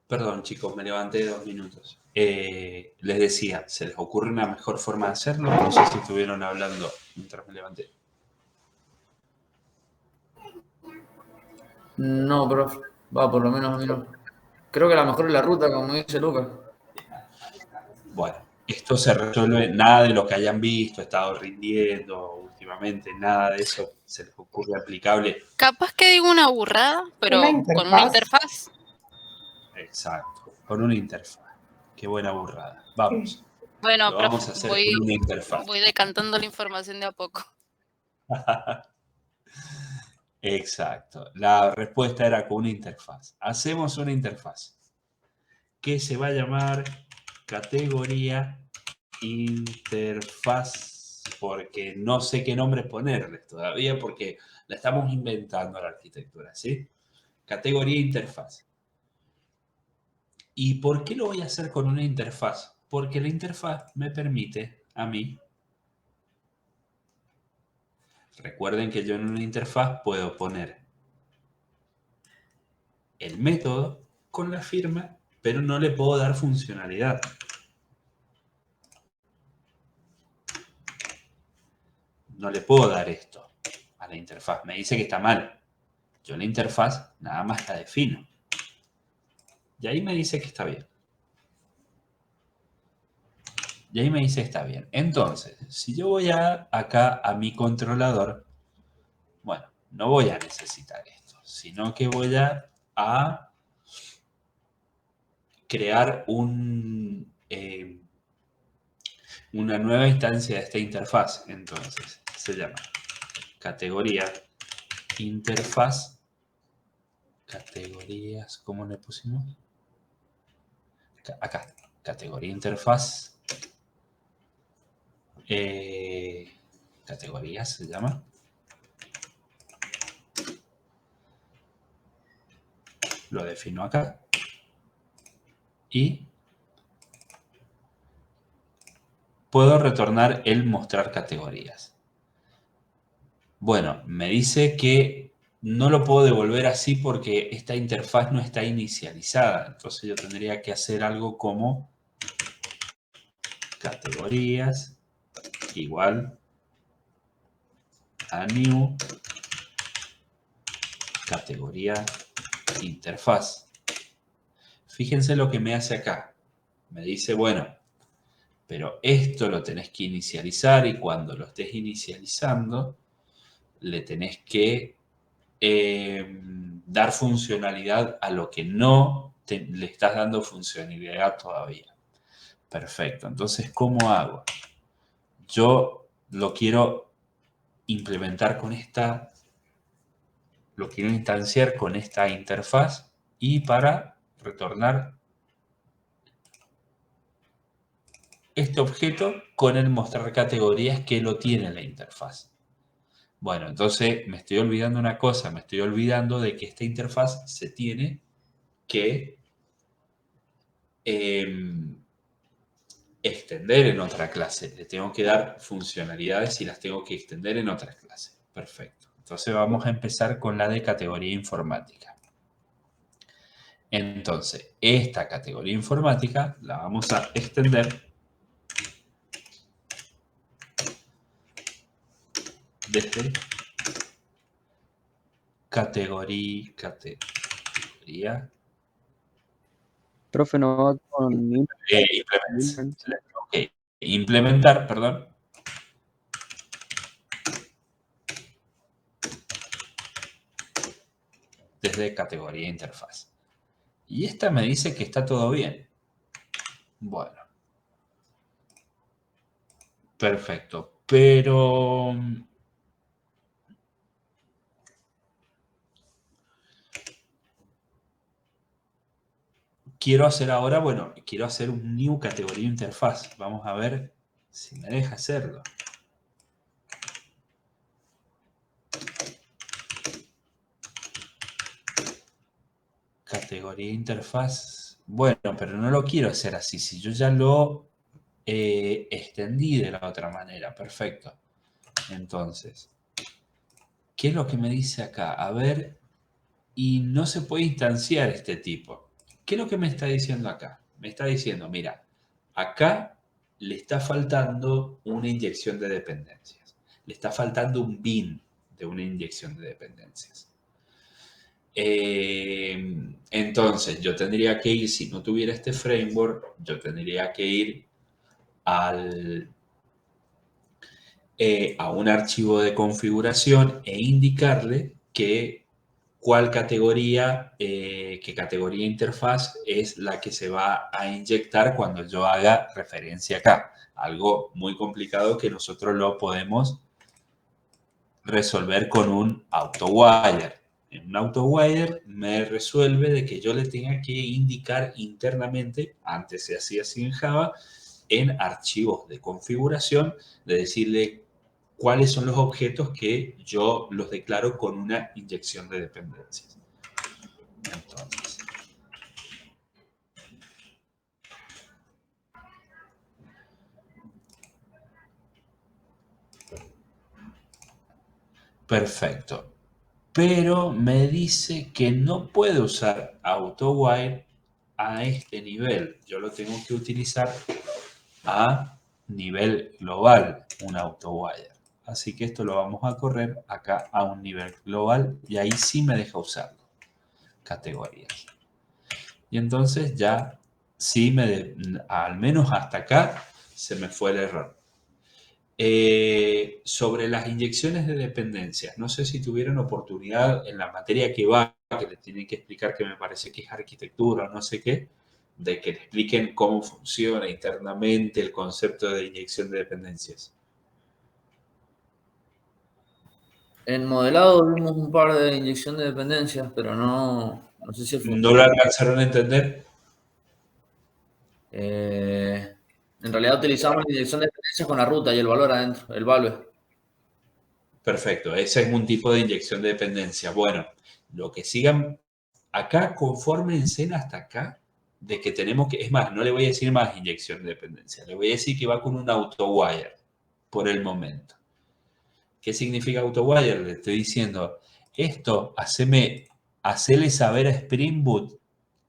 S1: Perdón, chicos, me levanté 2 minutos. Les decía, ¿se les ocurre una mejor forma de hacerlo? No sé si estuvieron hablando mientras me levanté.
S2: No, profe. Va, por lo menos a mí no. Creo que la mejor es la ruta, como dice Lucas.
S1: Bueno, esto se resuelve, nada de lo que hayan visto, estado rindiendo últimamente, nada de eso se les ocurre aplicable.
S8: Capaz que digo una burrada, pero
S7: Una
S8: con una
S7: interfaz.
S8: interfaz.
S1: Exacto, con una interfaz. Qué buena burrada. Vamos,
S8: Bueno,
S1: lo vamos
S8: profe,
S1: a hacer con una interfaz.
S8: voy decantando la información de a poco.
S1: Exacto, la respuesta era con una interfaz. Hacemos una interfaz que se va a llamar categoría interfaz, porque no sé qué nombre ponerles todavía, porque la estamos inventando la arquitectura, ¿sí? Categoría interfaz. ¿Y por qué lo voy a hacer con una interfaz? Porque la interfaz me permite a mí. Recuerden que yo en una interfaz puedo poner el método con la firma, pero no le puedo dar funcionalidad. No le puedo dar esto a la interfaz. Me dice que está mal. Yo la interfaz nada más la defino. Y ahí me dice que está bien. Y ahí me dice que está bien. Entonces, si yo voy acá a mi controlador, bueno, no voy a necesitar esto, sino que voy a crear una nueva instancia de esta interfaz. Entonces, se llama categoría interfaz. Categorías, ¿cómo le pusimos? Acá, categoría interfaz. Categorías se llama. Lo defino acá. Y puedo retornar el mostrar categorías. Bueno, me dice que no lo puedo devolver así porque esta interfaz no está inicializada. Entonces yo tendría que hacer algo como categorías igual a new categoría interfaz. Fíjense lo que me hace acá. Me dice, bueno, pero esto lo tenés que inicializar y cuando lo estés inicializando le tenés que dar funcionalidad a lo que no le estás dando funcionalidad todavía. Perfecto. Entonces, ¿cómo hago? Yo lo quiero implementar con esta, lo quiero instanciar con esta interfaz y para retornar este objeto con el mostrar categorías que lo tiene la interfaz. Bueno, entonces me estoy olvidando una cosa, me estoy olvidando de que esta interfaz se tiene que extender en otra clase. Le tengo que dar funcionalidades y las tengo que extender en otra clase. Perfecto. Entonces vamos a empezar con la de categoría informática. Entonces, esta categoría informática la vamos a extender desde categoría.
S9: Profe, no va con
S1: implementar, perdón. Desde categoría interfaz. Y esta me dice que está todo bien. Bueno. Perfecto. Pero quiero hacer ahora, bueno, quiero hacer un new categoría interfaz. Vamos a ver si me deja hacerlo. Categoría interfaz. Bueno, pero no lo quiero hacer así. Si yo ya lo extendí de la otra manera. Perfecto. Entonces, ¿qué es lo que me dice acá? A ver, y no se puede instanciar este tipo. ¿Qué es lo que me está diciendo acá? Me está diciendo, mira, acá le está faltando una inyección de dependencias. Le está faltando un bin de una inyección de dependencias. Entonces, yo tendría que ir, si no tuviera este framework, yo tendría que ir a un archivo de configuración e indicarle que cuál categoría, qué categoría interfaz es la que se va a inyectar cuando yo haga referencia acá. Algo muy complicado que nosotros lo podemos resolver con un AutoWire. En un AutoWire me resuelve de que yo le tenga que indicar internamente, antes se hacía así en Java, en archivos de configuración, de decirle cuáles son los objetos que yo los declaro con una inyección de dependencias. Entonces, perfecto. Pero me dice que no puede usar AutoWire a este nivel. Yo lo tengo que utilizar a nivel global, un AutoWire. Así que esto lo vamos a correr acá a un nivel global y ahí sí me deja usarlo. Categorías. Y entonces ya sí al menos hasta acá se me fue el error. Sobre las inyecciones de dependencias, no sé si tuvieron oportunidad en la materia que va, que les tienen que explicar, que me parece que es arquitectura o no sé qué, de que le expliquen cómo funciona internamente el concepto de inyección de dependencias.
S2: En modelado vimos un par de inyección de dependencias, pero no sé si
S1: ¿No lo alcanzaron a entender?
S2: En realidad utilizamos la inyección de dependencias con la ruta y el valor adentro, el value.
S1: Perfecto, ese es un tipo de inyección de dependencia. Bueno, lo que sigan acá, confórmense hasta acá, de que tenemos que, es más, no le voy a decir más inyección de dependencia, le voy a decir que va con un AutoWire por el momento. ¿Qué significa AutoWire? Le estoy diciendo, esto, hacele saber a Spring Boot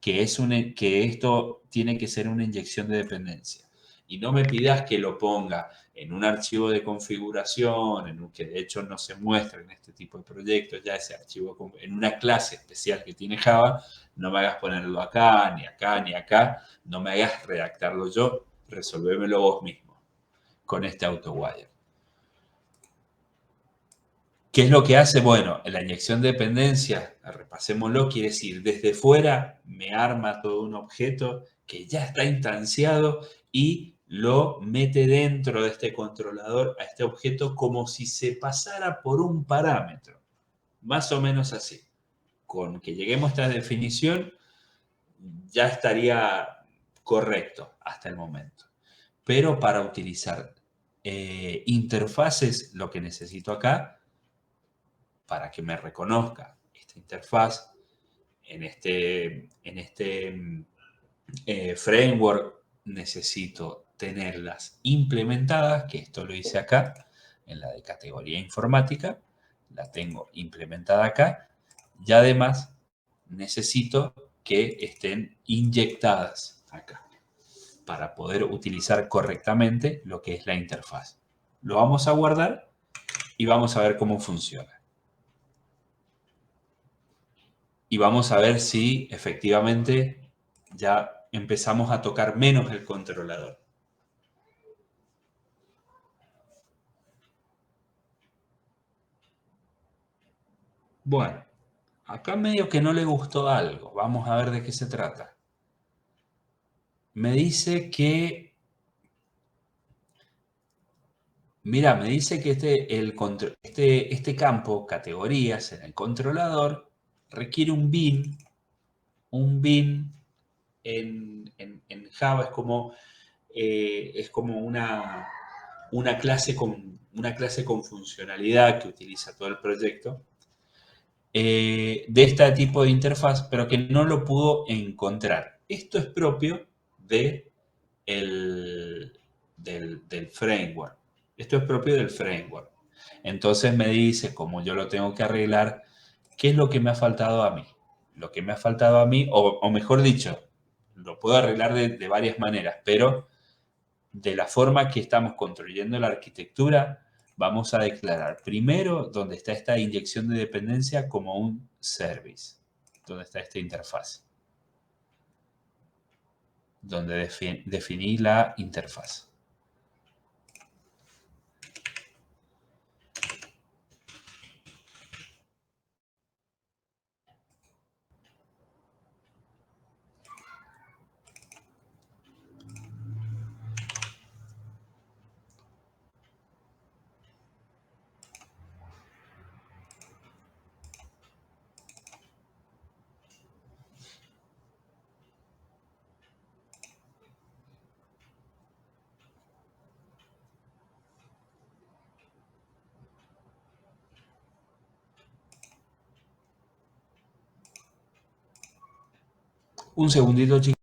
S1: que esto tiene que ser una inyección de dependencia. Y no me pidas que lo ponga en un archivo de configuración, que de hecho no se muestra en este tipo de proyectos, ya ese archivo en una clase especial que tiene Java, no me hagas ponerlo acá, ni acá, ni acá, no me hagas redactarlo yo, resolvémelo vos mismo con este AutoWire. ¿Qué es lo que hace? Bueno, la inyección de dependencia, repasémoslo, quiere decir, desde fuera me arma todo un objeto que ya está instanciado y lo mete dentro de este controlador a este objeto como si se pasara por un parámetro. Más o menos así. Con que lleguemos a esta definición ya estaría correcto hasta el momento. Pero para utilizar interfaces, lo que necesito acá, para que me reconozca esta interfaz en este framework, necesito tenerlas implementadas, que esto lo hice acá, en la de categoría informática, la tengo implementada acá, y además necesito que estén inyectadas acá, para poder utilizar correctamente lo que es la interfaz. Lo vamos a guardar y vamos a ver cómo funciona. Y vamos a ver si efectivamente ya empezamos a tocar menos el controlador. Bueno, acá medio que no le gustó algo. Vamos a ver de qué se trata. Me dice que... Mira, me dice que este campo, categorías en el controlador, requiere un bin. Un bin en Java es como una clase con funcionalidad que utiliza todo el proyecto de este tipo de interfaz, pero que no lo pudo encontrar. Esto es propio del framework. Esto es propio del framework. Entonces me dice, como yo lo tengo que arreglar, ¿qué es lo que me ha faltado a mí? Lo que me ha faltado a mí, o mejor dicho, lo puedo arreglar de varias maneras, pero de la forma que estamos construyendo la arquitectura, vamos a declarar primero donde está esta inyección de dependencia como un service, donde está esta interfaz, donde definí la interfaz. Un segundito, chicos.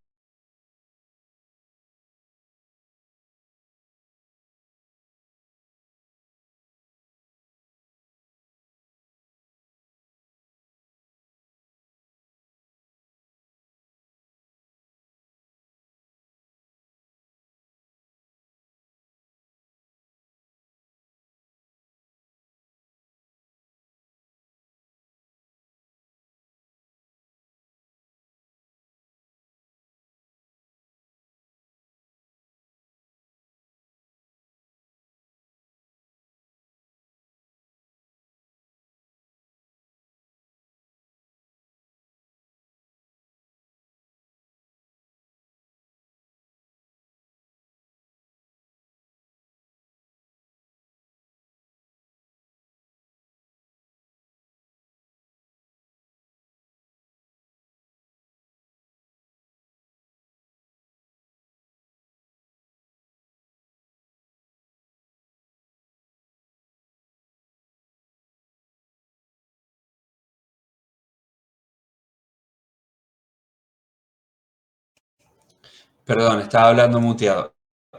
S1: Perdón, estaba hablando muteado.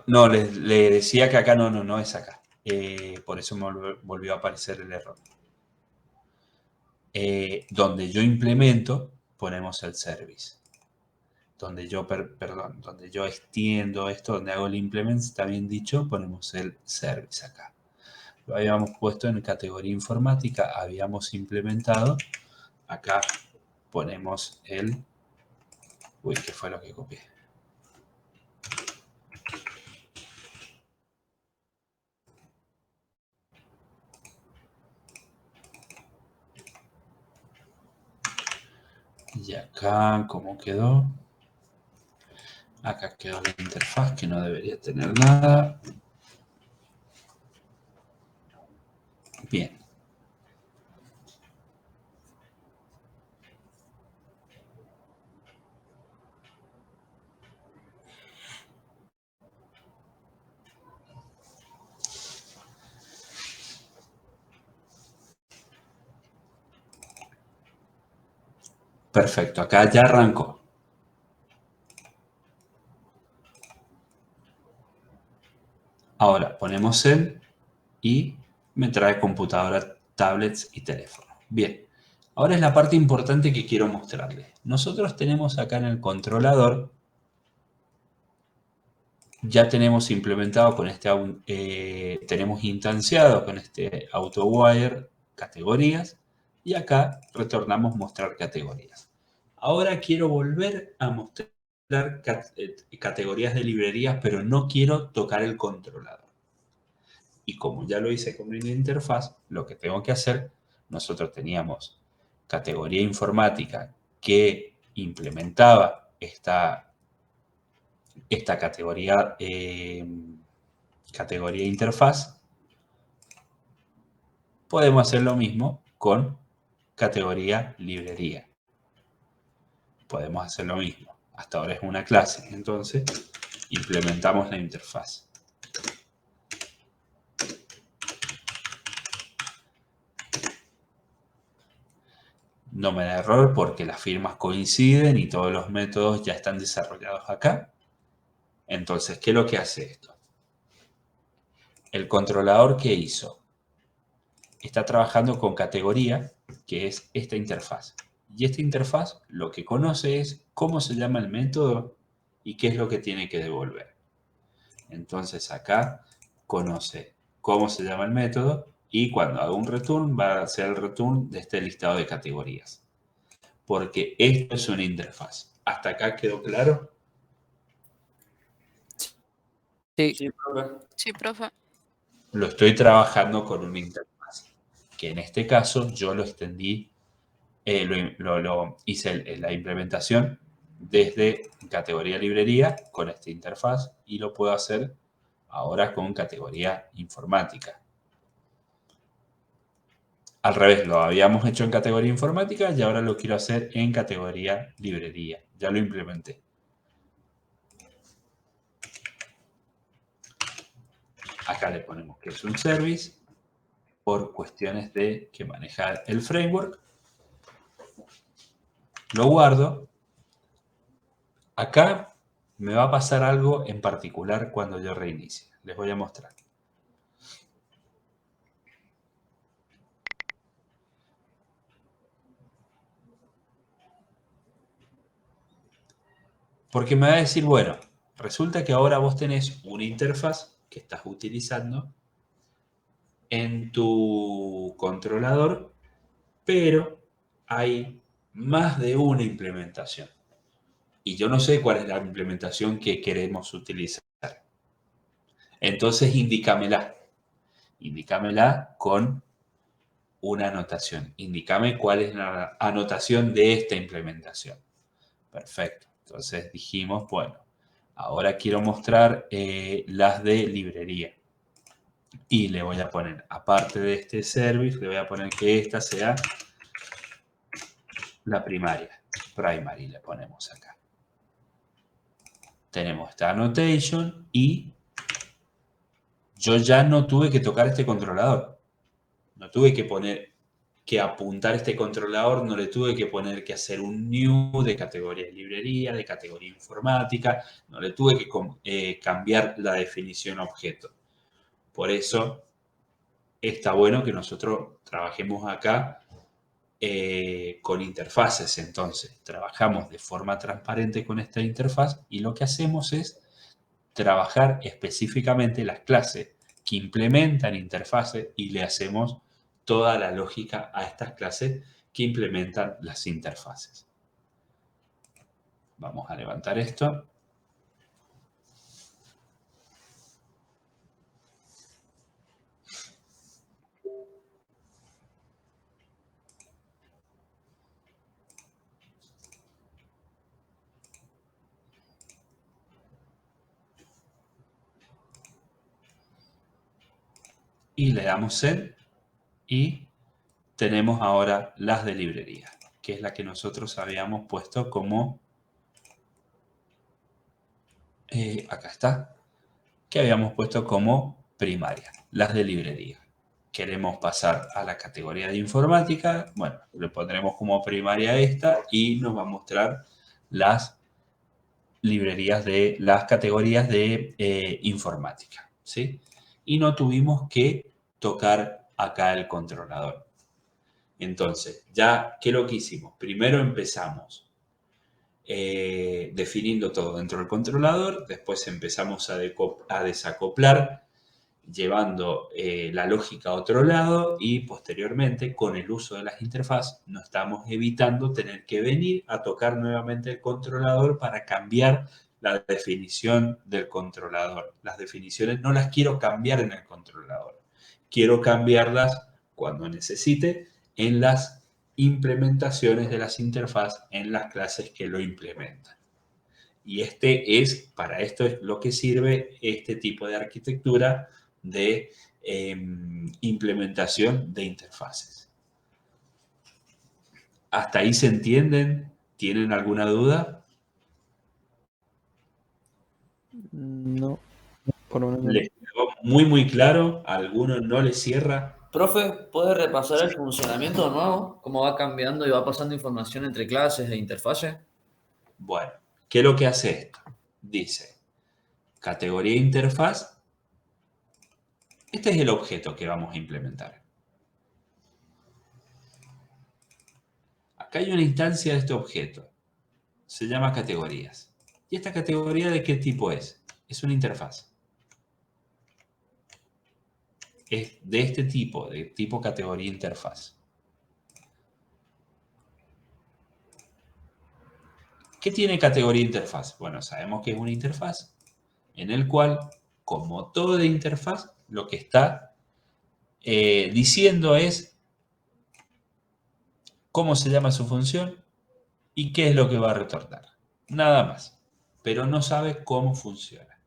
S1: No, le decía que acá no es acá. Por eso me volvió a aparecer el error. Donde yo implemento, ponemos el service. Donde yo, donde yo extiendo esto, donde hago el implement, está bien dicho, ponemos el service acá. Lo habíamos puesto en categoría informática, habíamos implementado. Acá ponemos el... Uy, ¿qué fue lo que copié? Y acá, ¿cómo quedó? Acá quedó la interfaz, que no debería tener nada. Bien. Perfecto, acá ya arrancó. Ahora ponemos el y me trae computadora, tablets y teléfono. Bien, ahora es la parte importante que quiero mostrarles. Nosotros tenemos acá en el controlador, ya tenemos implementado con este, tenemos instanciado con este AutoWire categorías y acá retornamos mostrar categorías. Ahora quiero volver a mostrar categorías de librerías, pero no quiero tocar el controlador. Y como ya lo hice con una interfaz, lo que tengo que hacer, nosotros teníamos categoría informática que implementaba esta categoría, categoría interfaz. Podemos hacer lo mismo con categoría librería. Podemos hacer lo mismo. Hasta ahora es una clase, entonces implementamos la interfaz. No me da error porque las firmas coinciden y todos los métodos ya están desarrollados acá. Entonces, ¿qué es lo que hace esto? El controlador, ¿qué hizo? Está trabajando con categoría, que es esta interfaz. Y esta interfaz lo que conoce es cómo se llama el método y qué es lo que tiene que devolver. Entonces acá conoce cómo se llama el método y cuando haga un return va a ser el return de este listado de categorías. Porque esto es una interfaz. ¿Hasta acá quedó claro?
S4: Sí,
S2: Sí, profe.
S8: Sí, profe.
S1: Lo estoy trabajando con una interfaz, que en este caso yo lo extendí, hice la implementación desde categoría librería con esta interfaz y lo puedo hacer ahora con categoría informática. Al revés, lo habíamos hecho en categoría informática y ahora lo quiero hacer en categoría librería. Ya lo implementé. Acá le ponemos que es un service por cuestiones de que maneja el framework. Lo guardo. Acá me va a pasar algo en particular cuando yo reinicie. Les voy a mostrar. Porque me va a decir, bueno, resulta que ahora vos tenés una interfaz que estás utilizando en tu controlador, pero hay más de una implementación. Y yo no sé cuál es la implementación que queremos utilizar. Entonces, indícamela. Indícamela con una anotación. Indícame cuál es la anotación de esta implementación. Perfecto. Entonces dijimos, bueno, ahora quiero mostrar las de librería. Y le voy a poner, aparte de este service, le voy a poner que esta sea la primaria. Primary le ponemos acá. Tenemos esta annotation y yo ya no tuve que tocar este controlador. No tuve que apuntar este controlador, no le tuve que poner que hacer un new de categoría de librería, de categoría informática, no le tuve que cambiar la definición objeto. Por eso está bueno que nosotros trabajemos acá con interfaces. Entonces, trabajamos de forma transparente con esta interfaz y lo que hacemos es trabajar específicamente las clases que implementan interfaces y le hacemos toda la lógica a estas clases que implementan las interfaces. Vamos a levantar esto. Y le damos Send y tenemos ahora las de librería, que es la que nosotros habíamos puesto como, acá está, que habíamos puesto como primaria, las de librería. Queremos pasar a la categoría de informática, bueno, le pondremos como primaria esta y nos va a mostrar las librerías de las categorías de informática, ¿sí? Y no tuvimos que tocar acá el controlador. Entonces, ya, ¿qué es lo que hicimos? Primero empezamos definiendo todo dentro del controlador, después empezamos a desacoplar, llevando la lógica a otro lado y posteriormente, con el uso de las interfaces, nos estamos evitando tener que venir a tocar nuevamente el controlador para cambiar la definición del controlador. Las definiciones no las quiero cambiar en el controlador. Quiero cambiarlas cuando necesite en las implementaciones de las interfaces en las clases que lo implementan. Y para esto es lo que sirve este tipo de arquitectura de implementación de interfaces. ¿Hasta ahí se entienden? ¿Tienen alguna duda?
S4: no. Por lo menos
S1: ¿Les quedó muy claro? ¿A alguno no les cierra?
S2: Profe, ¿puede repasar el funcionamiento de nuevo? ¿Cómo va cambiando y va pasando información entre clases e interfaces?
S1: Bueno, ¿qué es lo que hace esto? Dice, categoría interfaz. Este es el objeto que vamos a implementar. Acá hay una instancia de este objeto. Se llama categorías. ¿Y esta categoría de qué tipo es? Es una interfaz. Es de este tipo, de tipo categoría interfaz. ¿Qué tiene categoría interfaz? Bueno, sabemos que es una interfaz en el cual, como todo de interfaz, lo que está diciendo es cómo se llama su función y qué es lo que va a retornar. Nada más. Pero no sabe cómo funciona.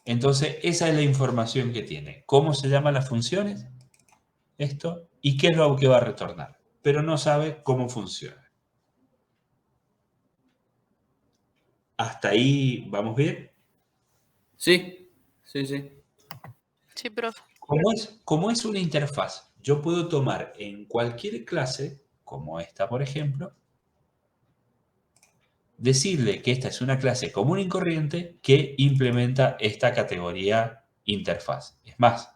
S1: Entonces, esa es la información que tiene. ¿Cómo se llaman las funciones? Esto. ¿Y qué es lo que va a retornar? Pero no sabe cómo funciona. ¿Hasta ahí vamos bien?
S2: Sí, sí, sí.
S8: Sí, profe.
S1: Como es una interfaz, yo puedo tomar en cualquier clase, como esta por ejemplo, decirle que esta es una clase común y corriente que implementa esta categoría interfaz. Es más,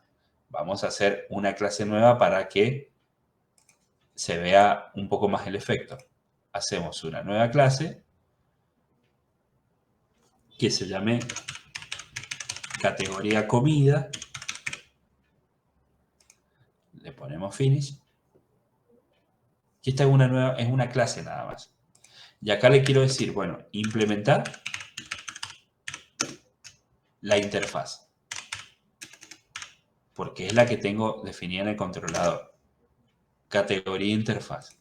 S1: vamos a hacer una clase nueva para que se vea un poco más el efecto. Hacemos una nueva clase que se llame categoría comida. Le ponemos finish. Y esta es una clase nada más. Y acá le quiero decir, bueno, implementar la interfaz. Porque es la que tengo definida en el controlador. Categoría interfaz.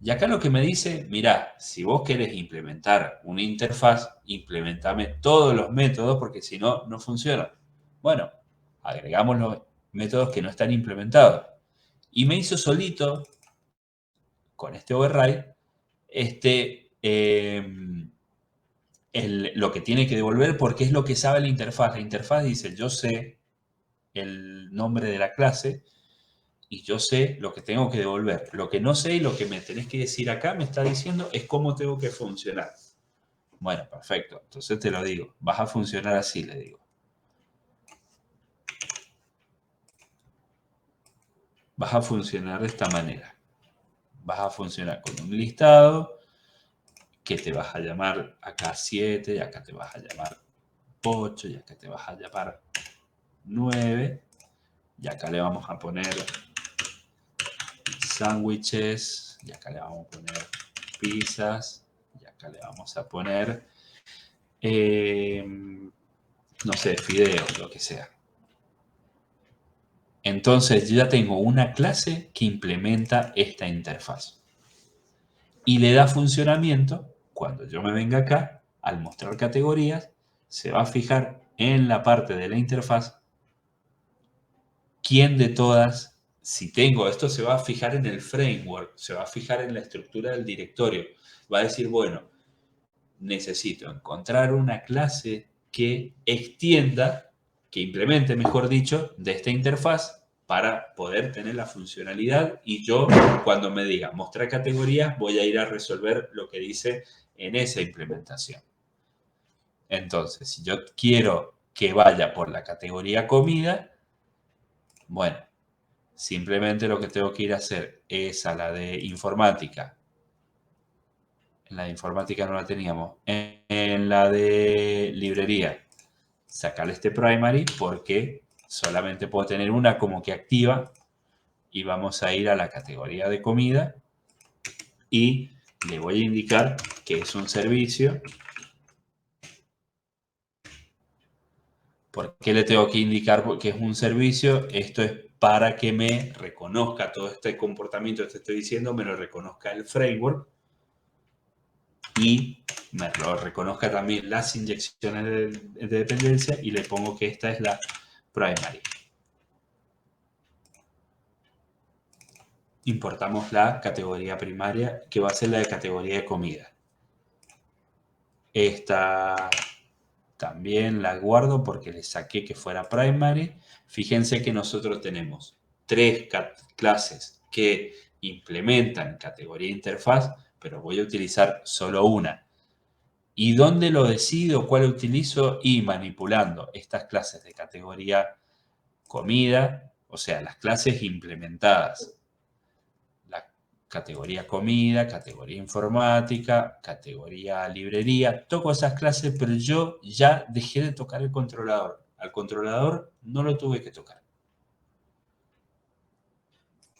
S1: Y acá lo que me dice, mira, si vos querés implementar una interfaz, implementame todos los métodos porque si no, no funciona. Bueno, agregamos los métodos que no están implementados. Y me hizo solito, con este override, lo que tiene que devolver porque es lo que sabe la interfaz. La interfaz dice, yo sé el nombre de la clase y yo sé lo que tengo que devolver. Lo que no sé y lo que me tenés que decir acá me está diciendo es cómo tengo que funcionar. Bueno, perfecto. Entonces te lo digo. Vas a funcionar así, le digo. Vas a funcionar de esta manera. Vas a funcionar con un listado que te vas a llamar acá 7 y acá te vas a llamar 8 y acá te vas a llamar 9 y acá le vamos a poner sándwiches y acá le vamos a poner pizzas y acá le vamos a poner no sé, fideos, lo que sea. Entonces yo ya tengo una clase que implementa esta interfaz y le da funcionamiento. Cuando yo me venga acá, al mostrar categorías, se va a fijar en la parte de la interfaz quién de todas, si tengo esto, se va a fijar en el framework, se va a fijar en la estructura del directorio. Va a decir, bueno, necesito encontrar una clase que extienda, que implemente, mejor dicho, de esta interfaz para poder tener la funcionalidad y yo, cuando me diga mostrar categorías, voy a ir a resolver lo que dice en esa implementación. Entonces, si yo quiero que vaya por la categoría comida, bueno, simplemente lo que tengo que ir a hacer es a la de informática. En la de informática no la teníamos. En la de librería, sacarle este primary porque solamente puedo tener una como que activa y vamos a ir a la categoría de comida y le voy a indicar que es un servicio. ¿Por qué le tengo que indicar que es un servicio? Esto es para que me reconozca todo este comportamiento que te estoy diciendo, me lo reconozca el framework y me lo reconozca también las inyecciones de dependencia y le pongo que esta es la primary. Importamos la categoría primaria que va a ser la de categoría de comida. Esta también la guardo porque le saqué que fuera primary. Fíjense que nosotros tenemos 3 clases que implementan categoría interfaz, pero voy a utilizar solo una. ¿Y dónde lo decido? ¿Cuál utilizo? Y manipulando estas clases de categoría comida, o sea, las clases implementadas. categoría comida, categoría informática, categoría librería. Toco esas clases, pero yo ya dejé de tocar el controlador. Al controlador no lo tuve que tocar.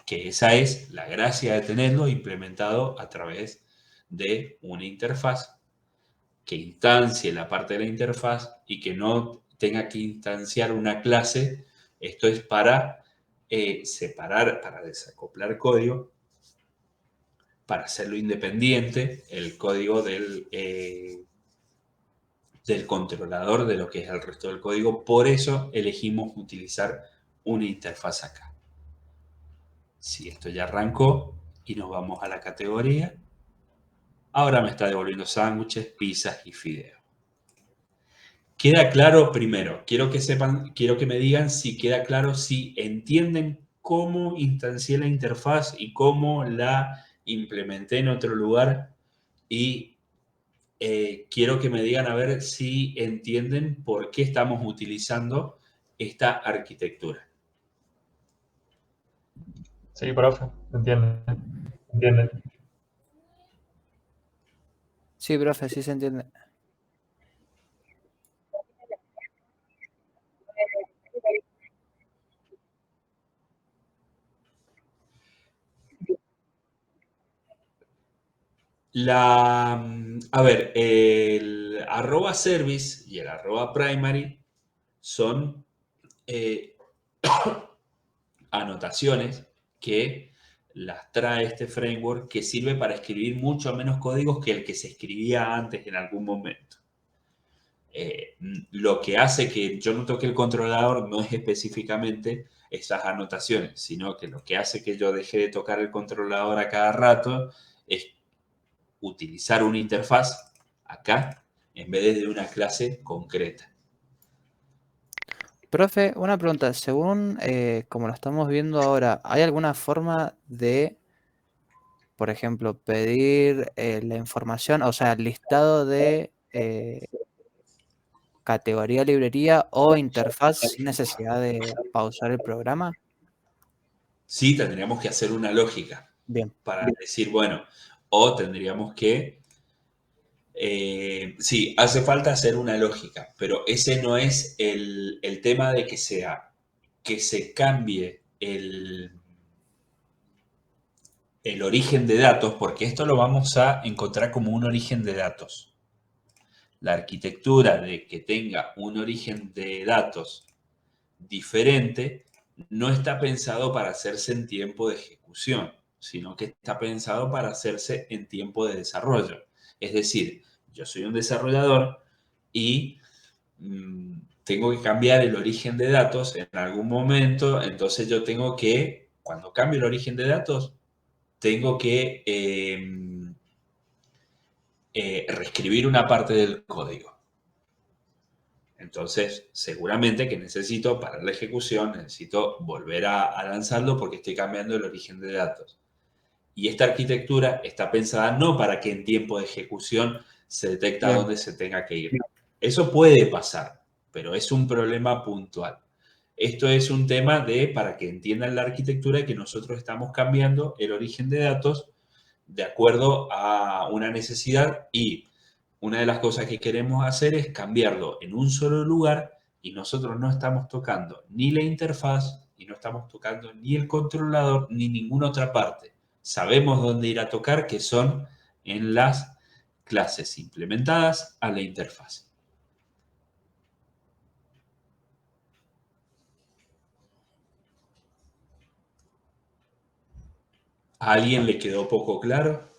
S1: Que esa es la gracia de tenerlo implementado a través de una interfaz que instancie la parte de la interfaz y que no tenga que instanciar una clase. Esto es para separar, para desacoplar código, para hacerlo independiente, el código del controlador de lo que es el resto del código. Por eso elegimos utilizar una interfaz acá. Si esto ya arrancó y nos vamos a la categoría, ahora me está devolviendo sándwiches, pizzas y fideos. ¿Queda claro? Primero, quiero que me digan si queda claro, si entienden cómo instancié la interfaz y cómo la implementé en otro lugar. Y quiero que me digan a ver si entienden por qué estamos utilizando esta arquitectura.
S9: Sí, profe, entiende. Entiende.
S4: Sí, profe, sí se entiende.
S1: A ver, el @service y el @primary son anotaciones que las trae este framework, que sirve para escribir mucho menos códigos que el que se escribía antes en algún momento. Lo que hace que yo no toque el controlador no es específicamente esas anotaciones, sino que lo que hace que yo deje de tocar el controlador a cada rato es utilizar una interfaz acá en vez de una clase concreta.
S4: Profe, una pregunta. Según como lo estamos viendo ahora, ¿hay alguna forma de, por ejemplo, pedir la información, o sea, el listado de categoría librería o interfaz sin necesidad de pausar el programa?
S1: Sí, tendríamos que hacer una lógica
S4: Bien.
S1: para decir, bueno, o tendríamos que sí, hace falta hacer una lógica, pero ese no es el tema de que se cambie el origen de datos, porque esto lo vamos a encontrar como un origen de datos. La arquitectura de que tenga un origen de datos diferente no está pensado para hacerse en tiempo de ejecución, sino que está pensado para hacerse en tiempo de desarrollo. Es decir, yo soy un desarrollador y tengo que cambiar el origen de datos en algún momento, entonces yo tengo que, cuando cambio el origen de datos, tengo que reescribir una parte del código. Entonces, seguramente que necesito parar la ejecución, necesito volver a lanzarlo porque estoy cambiando el origen de datos. Y esta arquitectura está pensada no para que en tiempo de ejecución se detecte dónde se tenga que ir. Eso puede pasar, pero es un problema puntual. Esto es un tema para que entiendan la arquitectura, que nosotros estamos cambiando el origen de datos de acuerdo a una necesidad, y una de las cosas que queremos hacer es cambiarlo en un solo lugar, y nosotros no estamos tocando ni la interfaz, y no estamos tocando ni el controlador, ni ninguna otra parte. Sabemos dónde ir a tocar, que son en las clases implementadas a la interfaz. ¿A alguien le quedó poco claro?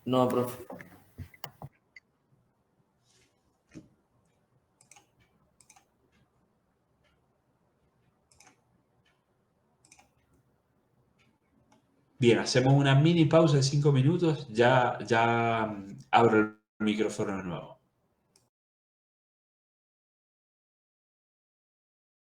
S2: No, profe.
S1: Bien, hacemos una mini pausa de 5 minutos. Ya abro el micrófono de nuevo.